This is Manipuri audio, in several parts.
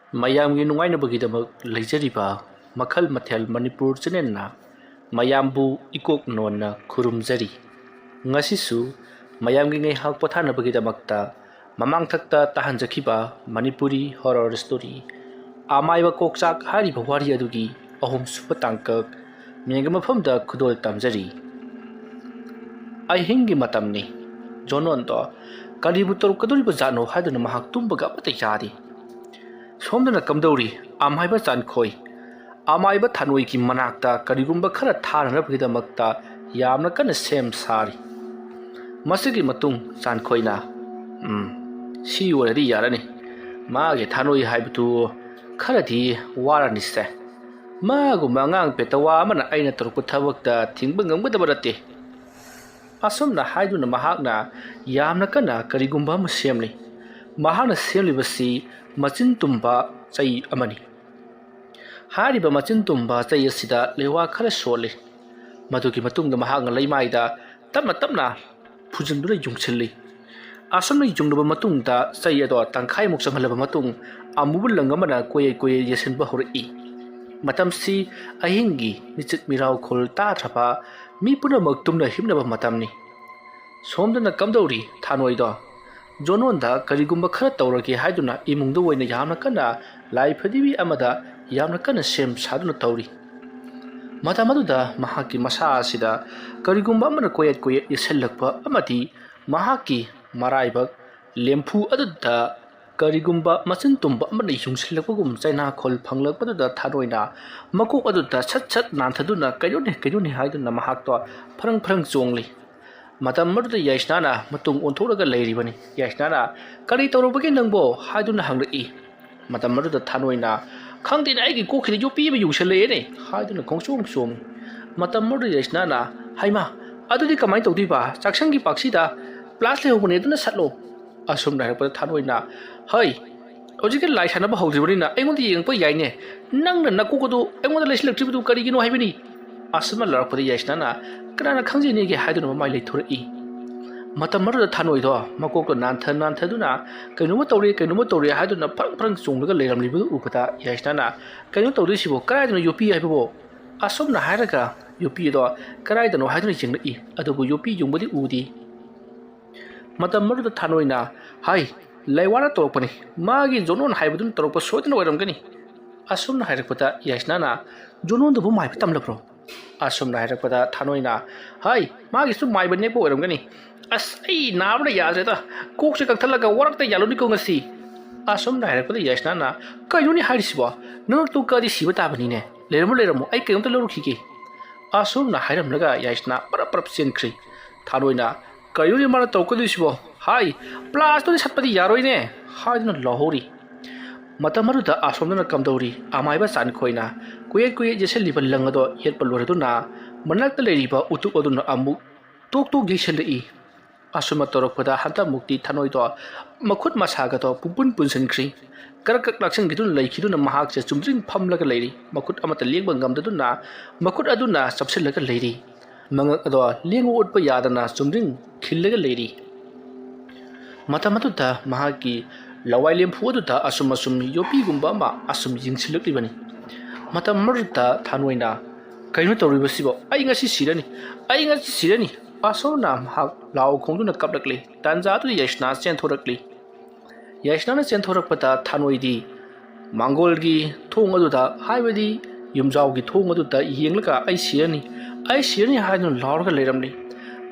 ꯃꯌꯥꯝꯒꯤ ꯅꯨꯡꯉꯥꯏꯅꯕꯒꯤꯗꯃꯛ ꯂꯩꯖꯔꯤꯕ ꯃꯈꯜ ꯃꯊꯦꯜ ꯃꯅꯤꯄꯨꯔ ꯆꯦꯅꯦꯜꯅ ꯃꯌꯥꯝꯕꯨ ꯏꯀꯣꯛ ꯅꯣꯟꯅ ꯈꯨꯔꯨꯝꯖꯔꯤ꯫ ꯉꯁꯤꯁꯨ ꯉꯥꯏꯍꯥꯛ ꯄꯣꯊꯥꯅꯕꯒꯤꯗꯃꯛꯇ ꯃꯃꯥꯡꯊꯛꯇ ꯇꯥꯍꯟꯖꯈꯤꯕ ꯃꯅꯤꯄꯨꯔꯤ ꯍꯣꯔꯔ ꯁ꯭ꯇꯣꯔꯤ ꯑꯃꯥꯏꯕ ꯀꯣꯛꯆꯥꯛ ꯍꯥꯏꯔꯤꯕ ꯋꯥꯔꯤ ꯑꯗꯨꯒꯤ ꯑꯍꯨꯝꯁꯨꯕ ꯇꯥꯡꯀꯛ ꯃꯦꯟꯒ ꯃꯐꯝꯗ ꯈꯨꯗꯣꯜ ꯇꯝꯖꯔꯤ꯫ ꯑꯍꯤꯡꯒꯤ ꯃꯇꯝꯅꯤ꯫ ꯖꯣꯅꯣꯟꯗꯣ ꯀꯔꯤꯕꯨ ꯇꯧꯔꯛꯀꯗꯧꯔꯤꯕ ꯖꯥꯠꯅꯣ ꯍꯥꯏꯗꯨꯅ ꯃꯍꯥꯛ ꯇꯨꯝꯕꯒ ꯑꯃꯠꯇ ꯌꯥꯗꯦ꯫ ꯁꯣꯝꯗꯅ ꯀꯝꯗꯧꯔꯤ ꯑꯃꯥꯏꯕ ꯆꯥꯟꯈꯣꯏ ꯑꯃꯥꯏꯕ ꯊꯥꯅꯣꯏꯒꯤ ꯃꯅꯥꯛꯇ ꯀꯔꯤꯒꯨꯝꯕ ꯈꯔ ꯊꯥꯅꯅꯕꯒꯤꯗꯃꯛꯇ ꯌꯥꯝꯅ ꯀꯟꯅ ꯁꯦꯝ ꯁꯥꯔꯤ꯫ ꯃꯁꯤꯒꯤ ꯃꯇꯨꯡ ꯆꯥꯟꯈꯣꯏꯅ ꯁꯤ ꯑꯣꯏꯔꯗꯤ ꯌꯥꯔꯅꯤ, ꯃꯥꯒꯤ ꯊꯥꯅꯣꯏ ꯍꯥꯏꯕꯗꯨ ꯈꯔꯗꯤ ꯋꯥꯔꯅꯤꯁꯦ, ꯃꯥꯒꯨꯝꯕ ꯑꯉꯥꯡ ꯄꯦꯇꯋꯥ ꯑꯃꯅ ꯑꯩꯅ ꯇꯧꯔꯛꯄ ꯊꯕꯛꯇ ꯊꯤꯡꯕ ꯉꯝꯒꯗꯕ ꯅꯠꯇꯦ꯫ ꯑꯁꯨꯝꯅ ꯍꯥꯏꯗꯨꯅ ꯃꯍꯥꯛꯅ ꯌꯥꯝꯅ ꯀꯟꯅ ꯀꯔꯤꯒꯨꯝꯕ ꯑꯃ ꯁꯦꯝꯂꯤ꯫ ꯃꯍꯥꯛꯅ ꯁꯦꯝꯂꯤꯕꯁꯤ ꯃꯆꯤꯟ ꯇꯨꯝꯕ ꯆꯩ ꯑꯃꯅꯤ꯫ ꯍꯥꯏꯔꯤꯕ ꯃꯆꯤꯟ ꯇꯨꯝꯕ ꯆꯩ ꯑꯁꯤꯗ ꯂꯩꯋꯥ ꯈꯔ ꯁꯣꯜꯂꯤ꯫ ꯃꯗꯨꯒꯤ ꯃꯇꯨꯡꯗ ꯃꯍꯥꯛꯅ ꯂꯩꯃꯥꯏꯗ ꯇꯞꯅ ꯇꯞꯅ ꯐꯨꯖꯤꯟꯗꯨꯅ ꯌꯨꯡꯁꯤꯜꯂꯤ꯫ ꯑꯁꯨꯝꯅ ꯌꯨꯡꯂꯕ ꯃꯇꯨꯡꯗ ꯆꯩ ꯑꯗꯣ ꯇꯪꯈꯥꯏꯃꯨꯛ ꯆꯪꯍꯜꯂꯕ ꯃꯇꯨꯡ ꯑꯃꯨꯕ ꯂꯪ ꯑꯃꯅ ꯀꯣꯌꯦꯠ ꯀꯣꯌꯦꯠ ꯌꯦꯠꯁꯤꯟꯕ ꯍꯧꯔꯛꯏ꯫ ꯃꯇꯝꯁꯤ ꯑꯍꯤꯡꯒꯤ ꯃꯤꯆꯤꯠ ꯃꯤꯔꯥꯎꯈꯣꯜ ꯇꯥꯗ꯭ꯔꯕ ꯃꯤ ꯄꯨꯝꯅꯃꯛ ꯇꯨꯝꯅ ꯍꯤꯞꯅꯕ ꯃꯇꯝꯅꯤ꯫ ꯁꯣꯝꯗꯅ ꯀꯝꯗꯧꯔꯤ ꯊꯥꯅꯣꯏꯗꯣ ꯖꯣꯅꯣꯟꯗ ꯀꯔꯤꯒꯨꯝꯕ ꯈꯔ ꯇꯧꯔꯒꯦ ꯍꯥꯏꯗꯨꯅ ꯏꯃꯨꯡꯗ ꯑꯣꯏꯅ ꯌꯥꯝꯅ ꯀꯟꯅ ꯂꯥꯏ ꯐꯗꯤꯕꯤ ꯑꯃꯗ ꯌꯥꯝꯅ ꯀꯟꯅ ꯁꯦꯝ ꯁꯥꯗꯨꯅ ꯇꯧꯔꯤ꯫ ꯃꯇꯝ ꯑꯗꯨꯗ ꯃꯍꯥꯛꯀꯤ ꯃꯁꯥ ꯑꯁꯤꯗ ꯀꯔꯤꯒꯨꯝꯕ ꯑꯃꯅ ꯀꯣꯌꯦꯠ ꯀꯣꯌꯦꯠ ꯌꯦꯠꯁꯤꯜꯂꯛꯄ ꯑꯃꯗꯤ ꯃꯍꯥꯛꯀꯤ ꯃꯔꯥꯏꯕꯛ ꯂꯦꯝꯐꯨ ꯑꯗꯨꯗ ꯀꯔꯤꯒꯨꯝꯕ ꯃꯆꯤꯟ ꯇꯨꯝꯕ ꯑꯃꯅ ꯌꯨꯡꯁꯤꯜꯂꯛꯄꯒꯨꯝ ꯆꯩꯅꯥꯈꯣꯜ ꯐꯪꯂꯛꯄꯗꯨꯗ ꯊꯥꯅꯣꯏꯅ ꯃꯀꯣꯛ ꯑꯗꯨꯗ ꯁꯠ ꯁꯠ ꯅꯥꯟꯊꯗꯨꯅ ꯀꯩꯅꯣꯅꯦ ꯍꯥꯏꯗꯨꯅ ꯃꯍꯥꯛꯇꯣ ꯐꯔꯪ ꯐꯔꯪ ꯆꯣꯡꯂꯤ꯫ ꯃꯇꯝ ꯑꯗꯨꯗ ꯌꯥꯏꯁꯅꯥꯅ ꯃꯇꯨꯡ ꯑꯣꯟꯊꯣꯛꯂꯒ ꯂꯩꯔꯤꯕꯅꯤ꯫ ꯌꯥꯏꯁꯅꯥꯅ ꯀꯔꯤ ꯇꯧꯔꯨꯕꯒꯦ ꯅꯪꯕꯣ ꯍꯥꯏꯗꯨꯅ ꯍꯪꯂꯛꯏ꯫ ꯃꯇꯝ ꯑꯗꯨꯗ ꯊꯥꯅꯣꯏꯅ ꯈꯪꯗꯦꯅ ꯑꯩꯒꯤ ꯀꯣꯛꯁꯤꯗ ꯌꯣꯠꯄꯤ ꯑꯃ ꯌꯨꯡꯁꯤꯜꯂꯛꯑꯦꯅꯦ ꯍꯥꯏꯗꯨꯅ ꯈꯣꯡꯆꯣꯡ ꯆꯣꯡꯉꯤ꯫ ꯃꯇꯝ ꯑꯗꯨꯗ ꯌꯥꯏꯁꯅꯥꯅ ꯍꯩꯃꯥ ꯑꯗꯨꯗꯤ ꯀꯃꯥꯏꯅ ꯇꯧꯗꯣꯏꯕ, ꯆꯥꯛꯁꯪꯒꯤ ꯄꯥꯛꯁꯤꯗ ꯄ꯭ꯂꯥꯁ ꯂꯩꯍꯧꯕꯅꯦ ꯑꯗꯨꯅ ꯁꯠꯂꯣ꯫ ꯑꯁꯨꯝꯅ ꯍꯥꯏꯔꯛꯄꯗ ꯊꯥꯅꯣꯏꯅ ꯍꯩ ꯍꯧꯖꯤꯛꯀꯤ ꯂꯥꯏ ꯁꯥꯟꯅꯕ ꯍꯧꯗ꯭ꯔꯤꯕꯅꯤꯅ ꯑꯩꯉꯣꯟꯗ ꯌꯦꯡꯉꯛꯄ ꯌꯥꯏꯅꯦ, ꯅꯪꯅ ꯅꯀꯣꯛ ꯑꯗꯨ ꯑꯩꯉꯣꯟꯗ ꯂꯩꯁꯤꯜꯂꯛꯇ꯭ꯔꯤꯕꯗꯨ ꯀꯔꯤꯒꯤꯅꯣ ꯍꯥꯏꯕꯅꯤ꯫ ꯑꯁꯨꯝꯅ ꯂꯥꯎꯔꯛꯄꯗ ꯌꯥꯏꯁꯅꯥꯅ ꯀꯅꯥꯅ ꯈꯪꯖꯅꯤꯒꯦ ꯍꯥꯏꯗꯨꯅ ꯃꯃꯥꯏ ꯂꯩꯊꯣꯔꯛꯏ꯫ ꯃꯇꯝ ꯑꯗꯨꯗ ꯊꯥꯅꯣꯏꯗꯣ ꯃꯀꯣꯛꯇꯣ ꯅꯥꯟꯊꯗꯨꯅ ꯀꯩꯅꯣꯝꯃ ꯇꯧꯔꯦ ꯍꯥꯏꯗꯨꯅ ꯐꯔꯪ ꯐꯔꯪ ꯆꯣꯡꯂꯒ ꯂꯩꯔꯝꯂꯤꯕꯗꯨ ꯎꯕꯗ ꯌꯥꯏꯁꯅꯥꯅ ꯀꯩꯅꯣ ꯇꯧꯗꯣꯏꯁꯤꯕꯣ, ꯀꯗꯥꯏꯗꯅꯣ ꯌꯣꯠꯄꯤ ꯍꯥꯏꯕꯕꯣ? ꯑꯁꯨꯝꯅ ꯍꯥꯏꯔꯒ ꯌꯣꯠꯄꯤ ꯑꯗꯣ ꯀꯗꯥꯏꯗꯅꯣ ꯍꯥꯏꯗꯨꯅ ꯌꯦꯡꯂꯛꯏ, ꯑꯗꯨꯕꯨ ꯌꯣꯠꯄꯤ ꯌꯨꯡꯕꯗꯤ ꯎꯗꯦ꯫ ꯃꯇꯝ ꯑꯗꯨꯗ ꯊꯥꯅꯣꯏꯅ ꯍꯥꯏ ꯂꯩꯋꯥꯅ ꯇꯧꯔꯛꯄꯅꯤ, ꯃꯥꯒꯤ ꯖꯣꯅꯣꯟ ꯍꯥꯏꯕꯗꯨꯅ ꯇꯧꯔꯛꯄ ꯁꯣꯏꯗꯅ ꯑꯣꯏꯔꯝꯒꯅꯤ꯫ ꯑꯁꯨꯝꯅ ꯍꯥꯏꯔꯛꯄꯗ ꯌꯥꯏꯁꯅꯥꯅ ꯖꯣꯅꯣꯟꯗꯨꯕꯨ ꯃꯥꯏꯕ ꯇꯝꯂꯕ꯭ꯔꯣ? ꯑꯁꯨꯝꯅ ꯍꯥꯏꯔꯛꯄꯗ ꯊꯥꯅꯣꯏꯅ ꯍꯥꯏ ꯃꯥꯒꯤꯁꯨ ꯃꯥꯏꯕ ꯅꯦꯛꯄ ꯑꯣꯏꯔꯝꯒꯅꯤ꯫ ꯑꯁ ꯑꯩ ꯅꯥꯕꯅ ꯌꯥꯗ꯭ꯔꯦꯗ, ꯀꯣꯛꯁꯦ ꯀꯛꯊꯠꯂꯒ ꯋꯥꯔꯛꯇ ꯌꯥꯜꯂꯨꯅꯤꯀꯣ ꯉꯁꯤ꯫ ꯑꯁꯨꯝꯅ ꯍꯥꯏꯔꯛꯄꯗ ꯌꯥꯏꯁꯅꯥꯅ ꯀꯩꯅꯣꯅꯦ ꯍꯥꯏꯔꯤꯁꯤꯕꯣ, ꯅꯉꯛꯇꯨ ꯀꯛꯑꯗꯤ ꯁꯤꯕ ꯇꯥꯕꯅꯤꯅꯦ, ꯂꯩꯔꯝꯃꯣ ꯑꯩ ꯀꯩꯅꯣꯝꯇ ꯂꯧꯔꯨꯈꯤꯒꯦ꯫ ꯑꯁꯨꯝꯅ ꯍꯥꯏꯔꯝꯂꯒ ꯌꯥꯏꯁꯅꯥ ꯄꯔꯞ ꯆꯦꯟꯈ꯭ꯔꯤ꯫ ꯊꯥꯅꯣꯏꯅ ꯀꯩꯅꯣꯅꯦ ꯃꯥꯅ ꯇꯧꯔꯛꯀꯗꯣꯏꯁꯤꯕꯣ, ꯍꯥꯏ ꯄ꯭ꯂꯥꯁꯇꯨꯗꯤ ꯁꯠꯄꯗꯤ ꯌꯥꯔꯣꯏꯅꯦ ꯍꯥꯏꯗꯨꯅ ꯂꯥꯎꯍꯧꯔꯤ꯫ ꯃꯇꯝ ꯑꯗꯨꯗ ꯑꯁꯣꯝꯗꯅ ꯀꯝꯗꯧꯔꯤ ꯑꯃꯥꯏꯕ ꯆꯥꯟꯈꯣꯏꯅ ꯀꯣꯌꯦꯠ ꯀꯣꯌꯦꯠ ꯌꯦꯠꯁꯤꯜꯂꯤꯕ ꯂꯪ ꯑꯗꯣ ꯌꯦꯠꯄ ꯂꯣꯏꯔꯗꯨꯅ ꯃꯅꯥꯛꯇ ꯂꯩꯔꯤꯕ ꯎꯇꯨꯞ ꯑꯗꯨꯅ ꯑꯃꯨꯛ ꯇꯣꯛ ꯇꯣꯛ ꯌꯩꯁꯤꯜꯂꯛꯏ꯫ ꯑꯁꯨꯝꯅ ꯇꯧꯔꯛꯄꯗ ꯍꯟꯗꯛꯃꯨꯛꯇꯤ ꯊꯥꯅꯣꯏꯗꯣ ꯃꯈꯨꯠ ꯃꯁꯥꯒꯗꯣ ꯄꯨꯟꯁꯤꯟꯈ꯭ꯔꯤ꯫ ꯀꯔꯛ ꯂꯥꯛꯁꯤꯟꯈꯤꯗꯨꯅ ꯂꯩꯈꯤꯗꯨꯅ ꯃꯍꯥꯛꯁꯦ ꯆꯨꯝꯗ꯭ꯔꯤꯡ ꯐꯝꯂꯒ ꯂꯩꯔꯤ꯫ ꯃꯈꯨꯠ ꯑꯃꯠꯇ ꯂꯦꯡꯕ ꯉꯝꯗꯗꯨꯅ ꯃꯈꯨꯠ ꯑꯗꯨꯅ ꯆꯞꯁꯤꯜꯂꯒ ꯂꯩꯔꯤ꯫ ꯃꯉꯛ ꯑꯗꯣ ꯂꯦꯡꯕ ꯑꯣꯠꯄ ꯌꯥꯗꯅ ꯆꯨꯝꯗ꯭ꯔꯤꯡ ꯈꯤꯜꯂꯒ ꯂꯩꯔꯤ꯫ ꯃꯇꯝ ꯑꯗꯨꯗ ꯃꯍꯥꯛꯀꯤ ꯂꯋꯥꯏ ꯂꯦꯝꯐꯨ ꯑꯗꯨꯗ ꯑꯁꯨꯝ ꯌꯣꯠꯄꯤꯒꯨꯝꯕ ꯑꯃ ꯑꯁꯨꯝ ꯌꯦꯡꯁꯤꯜꯂꯛꯂꯤꯕꯅꯤ꯫ ꯃꯇꯝ ꯑꯗꯨꯗ ꯊꯥꯅꯣꯏꯅ ꯀꯩꯅꯣ ꯇꯧꯔꯤꯕꯁꯤꯕꯣ, ꯑꯩ ꯉꯁꯤ ꯁꯤꯔꯅꯤ ꯑꯁꯣꯝꯅ ꯃꯍꯥꯛ ꯂꯥꯎ ꯈꯣꯡꯗꯨꯅ ꯀꯞꯂꯛꯂꯤ꯫ ꯇꯥꯟꯖꯥ ꯑꯗꯨꯗ ꯌꯥꯏꯁꯅꯥ ꯆꯦꯟꯊꯣꯔꯛꯂꯤ꯫ ꯌꯥꯏꯁꯅꯥꯅ ꯆꯦꯟꯊꯣꯔꯛꯄꯗ ꯊꯥꯅꯣꯏꯗꯤ ꯃꯥꯡꯒꯣꯜꯒꯤ ꯊꯣꯡ ꯑꯗꯨꯗ ꯍꯥꯏꯕꯗꯤ ꯌꯨꯝꯖꯥꯎꯒꯤ ꯊꯣꯡ ꯑꯗꯨꯗ ꯌꯦꯡꯂꯒ ꯑꯩ ꯁꯤꯔꯅꯤ ꯍꯥꯏꯗꯨꯅ ꯂꯥꯎꯔꯒ ꯂꯩꯔꯝꯂꯤ꯫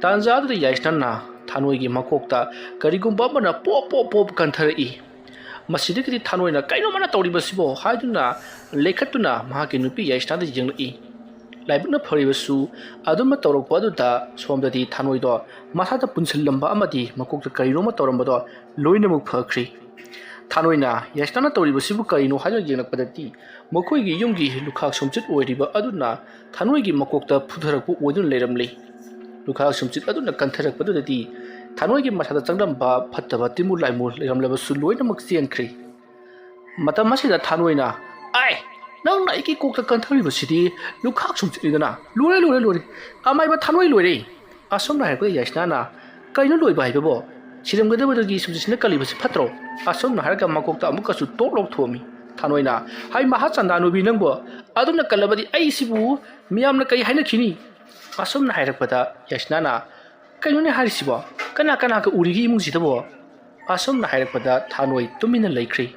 ꯇꯥꯟꯖꯥ ꯑꯗꯨꯗ ꯌꯥꯏꯁꯅꯥꯅ ꯊꯥꯅꯣꯏꯒꯤ ꯃꯀꯣꯛꯇ ꯀꯔꯤꯒꯨꯝꯕ ꯑꯃꯅ ꯄꯣꯞ ꯀꯟꯊꯔꯛꯏ꯫ ꯃꯁꯤꯗꯒꯤꯗꯤ ꯊꯥꯅꯣꯏꯅ ꯀꯩꯅꯣ ꯃꯥꯅ ꯇꯧꯔꯤꯕꯁꯤꯕꯣ ꯍꯥꯏꯗꯨꯅ ꯂꯩꯈꯠꯇꯨꯅ ꯃꯍꯥꯛꯀꯤ ꯅꯨꯄꯤ ꯌꯥꯏꯁꯅꯥꯗ ꯌꯦꯡꯂꯛꯏ꯫ ꯂꯥꯏꯕꯛꯅ ꯐꯔꯤꯕꯁꯨ ꯑꯗꯨꯝꯅ ꯇꯧꯔꯛꯄ ꯑꯗꯨꯗ ꯁꯣꯝꯗꯗꯤ ꯊꯥꯅꯣꯏꯗꯣ ꯃꯁꯥꯗ ꯄꯨꯟꯁꯤꯜꯂꯝꯕ ꯑꯃꯗꯤ ꯃꯀꯣꯛꯇ ꯀꯔꯤꯅꯣꯃ ꯇꯧꯔꯝꯕꯗꯣ ꯂꯣꯏꯅꯃꯛ ꯐꯈ꯭ꯔꯤ꯫ ꯊꯥꯅꯣꯏꯅ ꯌꯥꯏꯁꯅꯥꯅ ꯇꯧꯔꯤꯕꯁꯤꯕꯨ ꯀꯔꯤꯅꯣ ꯍꯥꯏꯗꯨꯅ ꯌꯦꯡꯂꯛꯄꯗꯗꯤ ꯃꯈꯣꯏꯒꯤ ꯌꯨꯝꯒꯤ ꯂꯨꯈꯥꯛ ꯁꯨꯝꯆꯤꯠ ꯑꯣꯏꯔꯤꯕ ꯑꯗꯨꯅ ꯊꯥꯅꯣꯏꯒꯤ ꯃꯀꯣꯛꯇ ꯐꯨꯊꯔꯛꯄ ꯑꯣꯏꯗꯨꯅ ꯂꯩꯔꯝꯂꯤ꯫ ꯂꯨꯈꯥꯛ ꯁꯨꯝꯆꯤꯠ ꯑꯗꯨꯅ ꯀꯟꯊꯔꯛꯄꯗꯨꯗꯗꯤ ꯊꯥꯅꯣꯏꯒꯤ ꯃꯁꯥꯗ ꯆꯪꯂꯝꯕ ꯐꯠꯇꯕ ꯇꯤꯃꯨ ꯂꯥꯏꯃꯨ ꯂꯩꯔꯝꯂꯕꯁꯨ ꯂꯣꯏꯅꯃꯛ ꯆꯦꯟꯈ꯭ꯔꯤ꯫ ꯃꯇꯝ ꯑꯁꯤꯗ ꯊꯥꯅꯣꯏꯅ ꯑꯥꯏ ꯅꯪꯅ ꯑꯩꯒꯤ ꯀꯣꯛꯇ ꯀꯟꯊꯔꯤꯕꯁꯤꯗꯤ ꯂꯨꯈꯥꯛ ꯁꯨꯝꯆꯤꯠꯅꯤꯗꯅ, ꯂꯣꯏꯔꯦ ꯑꯃꯥꯏꯕ ꯊꯥꯅꯣꯏ ꯂꯣꯏꯔꯦ꯫ ꯑꯁꯨꯝꯅ ꯍꯥꯏꯔꯛꯄꯗ ꯌꯥꯏꯁꯅꯥꯅ ꯀꯩꯅꯣ ꯂꯣꯏꯕ ꯍꯥꯏꯕꯕꯣ, ꯁꯤꯔꯝꯒꯗꯕꯗꯒꯤ ꯁꯨꯝꯆꯤꯠꯁꯤꯅ ꯀꯜꯂꯤꯕꯁꯤ ꯐꯠꯇ꯭ꯔꯣ? ꯑꯁꯨꯝꯅ ꯍꯥꯏꯔꯒ ꯃꯀꯣꯛꯇ ꯑꯃꯨꯛꯀꯁꯨ ꯇꯣꯛ ꯂꯧꯊꯣꯛꯑꯝꯃꯤ꯫ ꯊꯥꯅꯣꯏꯅ ꯍꯥꯏ ꯃꯍꯥ ꯆꯟꯗꯥꯅꯨꯕꯤ ꯅꯪꯕꯣ ꯑꯗꯨꯝꯅ ꯀꯜꯂꯕꯗꯤ ꯑꯩꯁꯤꯕꯨ ꯃꯤꯌꯥꯝꯅ ꯀꯩ ꯍꯥꯏꯅꯈꯤꯅꯤ ꯑꯁꯨꯝꯅ ꯍꯥꯏꯔꯛꯄꯗ ꯌꯥꯏꯁꯅꯥꯅ ꯀꯩꯅꯣꯅꯦ ꯍꯥꯏꯔꯤꯁꯤꯕꯣ ꯀꯅꯥ ꯀꯅꯥꯒ ꯎꯔꯤꯒꯤ ꯏꯃꯨꯡꯁꯤꯗꯕꯣ ꯑꯁꯨꯝꯅ ꯍꯥꯏꯔꯛꯄꯗ ꯊꯥꯅꯣꯏ ꯇꯨꯃꯤꯟꯅ ꯂꯩꯈ꯭ꯔꯦ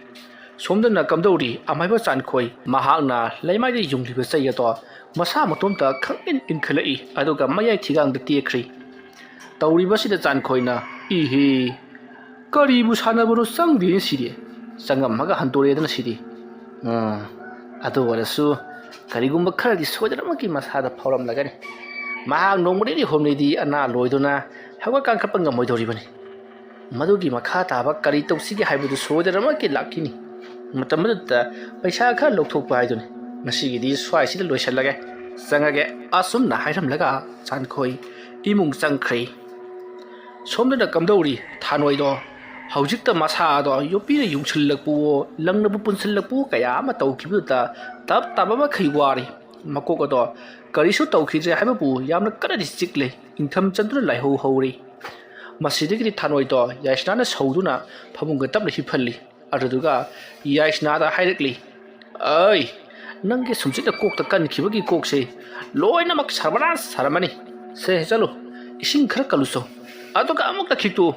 ꯁꯣꯝꯗꯅ ꯀꯝꯗꯧꯔꯤ ꯑꯃꯥꯏꯕ ꯆꯥꯟꯈꯣꯏ ꯃꯍꯥꯛꯅ ꯂꯩꯃꯥꯏꯗ ꯌꯨꯡꯂꯤꯕ ꯆꯩ ꯑꯗꯣ ꯃꯁꯥ ꯃꯇꯣꯝꯇ ꯈꯪꯏꯟ ꯏꯟꯈꯠꯂꯛꯏ ꯑꯗꯨꯒ ꯃꯌꯥꯏ ꯊꯤꯒꯥꯡꯗ ꯇꯦꯛꯈ꯭ꯔꯤ ꯇꯧꯔꯤꯕꯁꯤꯗ ꯆꯥꯟꯈꯣꯏꯅ ꯏꯍꯦ ꯀꯔꯤꯕꯨ ꯁꯥꯟꯅꯕꯅꯣ ꯆꯪꯗꯦꯅꯦ ꯁꯤꯗꯤ ꯆꯪꯉꯝꯃꯒ ꯍꯟꯗꯣꯔꯛꯑꯦꯗꯅ ꯁꯤꯗꯤ ꯑꯗꯨ ꯑꯣꯏꯔꯁꯨ ꯀꯔꯤꯒꯨꯝꯕ ꯈꯔꯗꯤ ꯁꯣꯏꯗꯅꯃꯛꯀꯤ ꯃꯁꯥꯗ ꯐꯥꯎꯔꯝꯂꯒꯅꯤ ꯃꯍꯥꯛ ꯅꯣꯡꯃꯗꯤ ꯍꯣꯝꯅꯤꯗꯤ ꯑꯅꯥ ꯂꯣꯏꯗꯨꯅ ꯍꯧꯒꯠ ꯀꯥꯡꯈꯠꯄ ꯉꯝꯃꯣꯏꯗꯧꯔꯤꯕꯅꯤ ꯃꯗꯨꯒꯤ ꯃꯈꯥ ꯇꯥꯕ ꯀꯔꯤ ꯇꯧꯁꯤꯒꯦ ꯍꯥꯏꯕꯗꯨ ꯁꯣꯏꯗꯅꯃꯛꯀꯤ ꯂꯥꯛꯈꯤꯅꯤ ꯃꯇꯝ ꯑꯗꯨꯗ ꯄꯩꯁꯥ ꯈꯔ ꯂꯧꯊꯣꯛꯄ ꯍꯥꯏꯗꯨꯅꯤ ꯉꯁꯤꯒꯤꯗꯤ ꯁ꯭ꯋꯥꯏꯁꯤꯗ ꯂꯣꯏꯁꯤꯜꯂꯒꯦ ꯆꯪꯉꯒꯦ ꯑꯁꯨꯝꯅ ꯍꯥꯏꯔꯝꯂꯒ ꯆꯥꯟꯈꯣꯏ ꯏꯃꯨꯡ ꯆꯪꯈ꯭ꯔꯦ ꯁꯣꯝꯗꯅ ꯀꯝꯗꯧꯔꯤ ꯊꯥꯅꯣꯏꯗꯣ ꯍꯧꯖꯤꯛꯇ ꯃꯁꯥꯗꯣ ꯌꯣꯠꯄꯤꯅ ꯌꯨꯡꯁꯤꯜꯂꯛꯄꯋꯣ ꯂꯪꯅꯕꯨ ꯄꯨꯟꯁꯤꯜꯂꯛꯄꯋꯣ ꯀꯌా ꯑꯃ ꯇꯧꯈꯤꯕꯗꯨꯗ ꯇꯞ ꯇꯞ ꯃꯈꯩ ꯋꯥꯔꯤ ꯃꯀꯣꯛ ꯑꯗꯣ ꯀꯔꯤꯁꯨ ꯇꯧꯈꯤꯗ꯭ꯔꯦ ꯍꯥꯏꯕꯕꯨ ꯌꯥꯝꯅ ꯀꯟꯅꯗꯤ ꯆꯤꯛꯂꯦ ꯏꯪꯊꯝ ꯆꯟꯗꯨꯅ ꯂꯥꯏꯍꯧ ꯍꯧꯔꯤ ꯃꯁꯤꯗꯒꯤꯗꯤ ꯊꯥꯅꯣꯏꯗꯣ ꯌꯥꯏꯁꯅꯥꯅ ꯁꯧꯗꯨꯅ ꯐꯃꯨꯡꯒ ꯇꯞꯅ ꯍꯤꯞꯍꯜꯂꯤ ꯑꯗꯨꯗꯨꯒ ꯌꯥꯏꯁꯅꯥꯗ ꯍꯥꯏꯔꯛꯂꯤ ꯑꯩ ꯅꯪꯒꯤ ꯁꯨꯝꯆꯤꯠꯅ ꯀꯣꯛꯇ ꯀꯟꯈꯤꯕꯒꯤ ꯀꯣꯛꯁꯦ ꯂꯣꯏꯅꯃꯛ ꯁꯔꯕꯅꯥꯁ ꯁꯥꯔꯝꯃꯅꯤ ꯁꯦ ꯆꯠꯂꯨ ꯏꯁꯤꯡ ꯈꯔ ꯀꯜꯂꯨꯆꯣ ꯑꯗꯨꯒ ꯑꯃꯨꯛꯇ ꯈꯤꯛꯇꯣꯛꯎ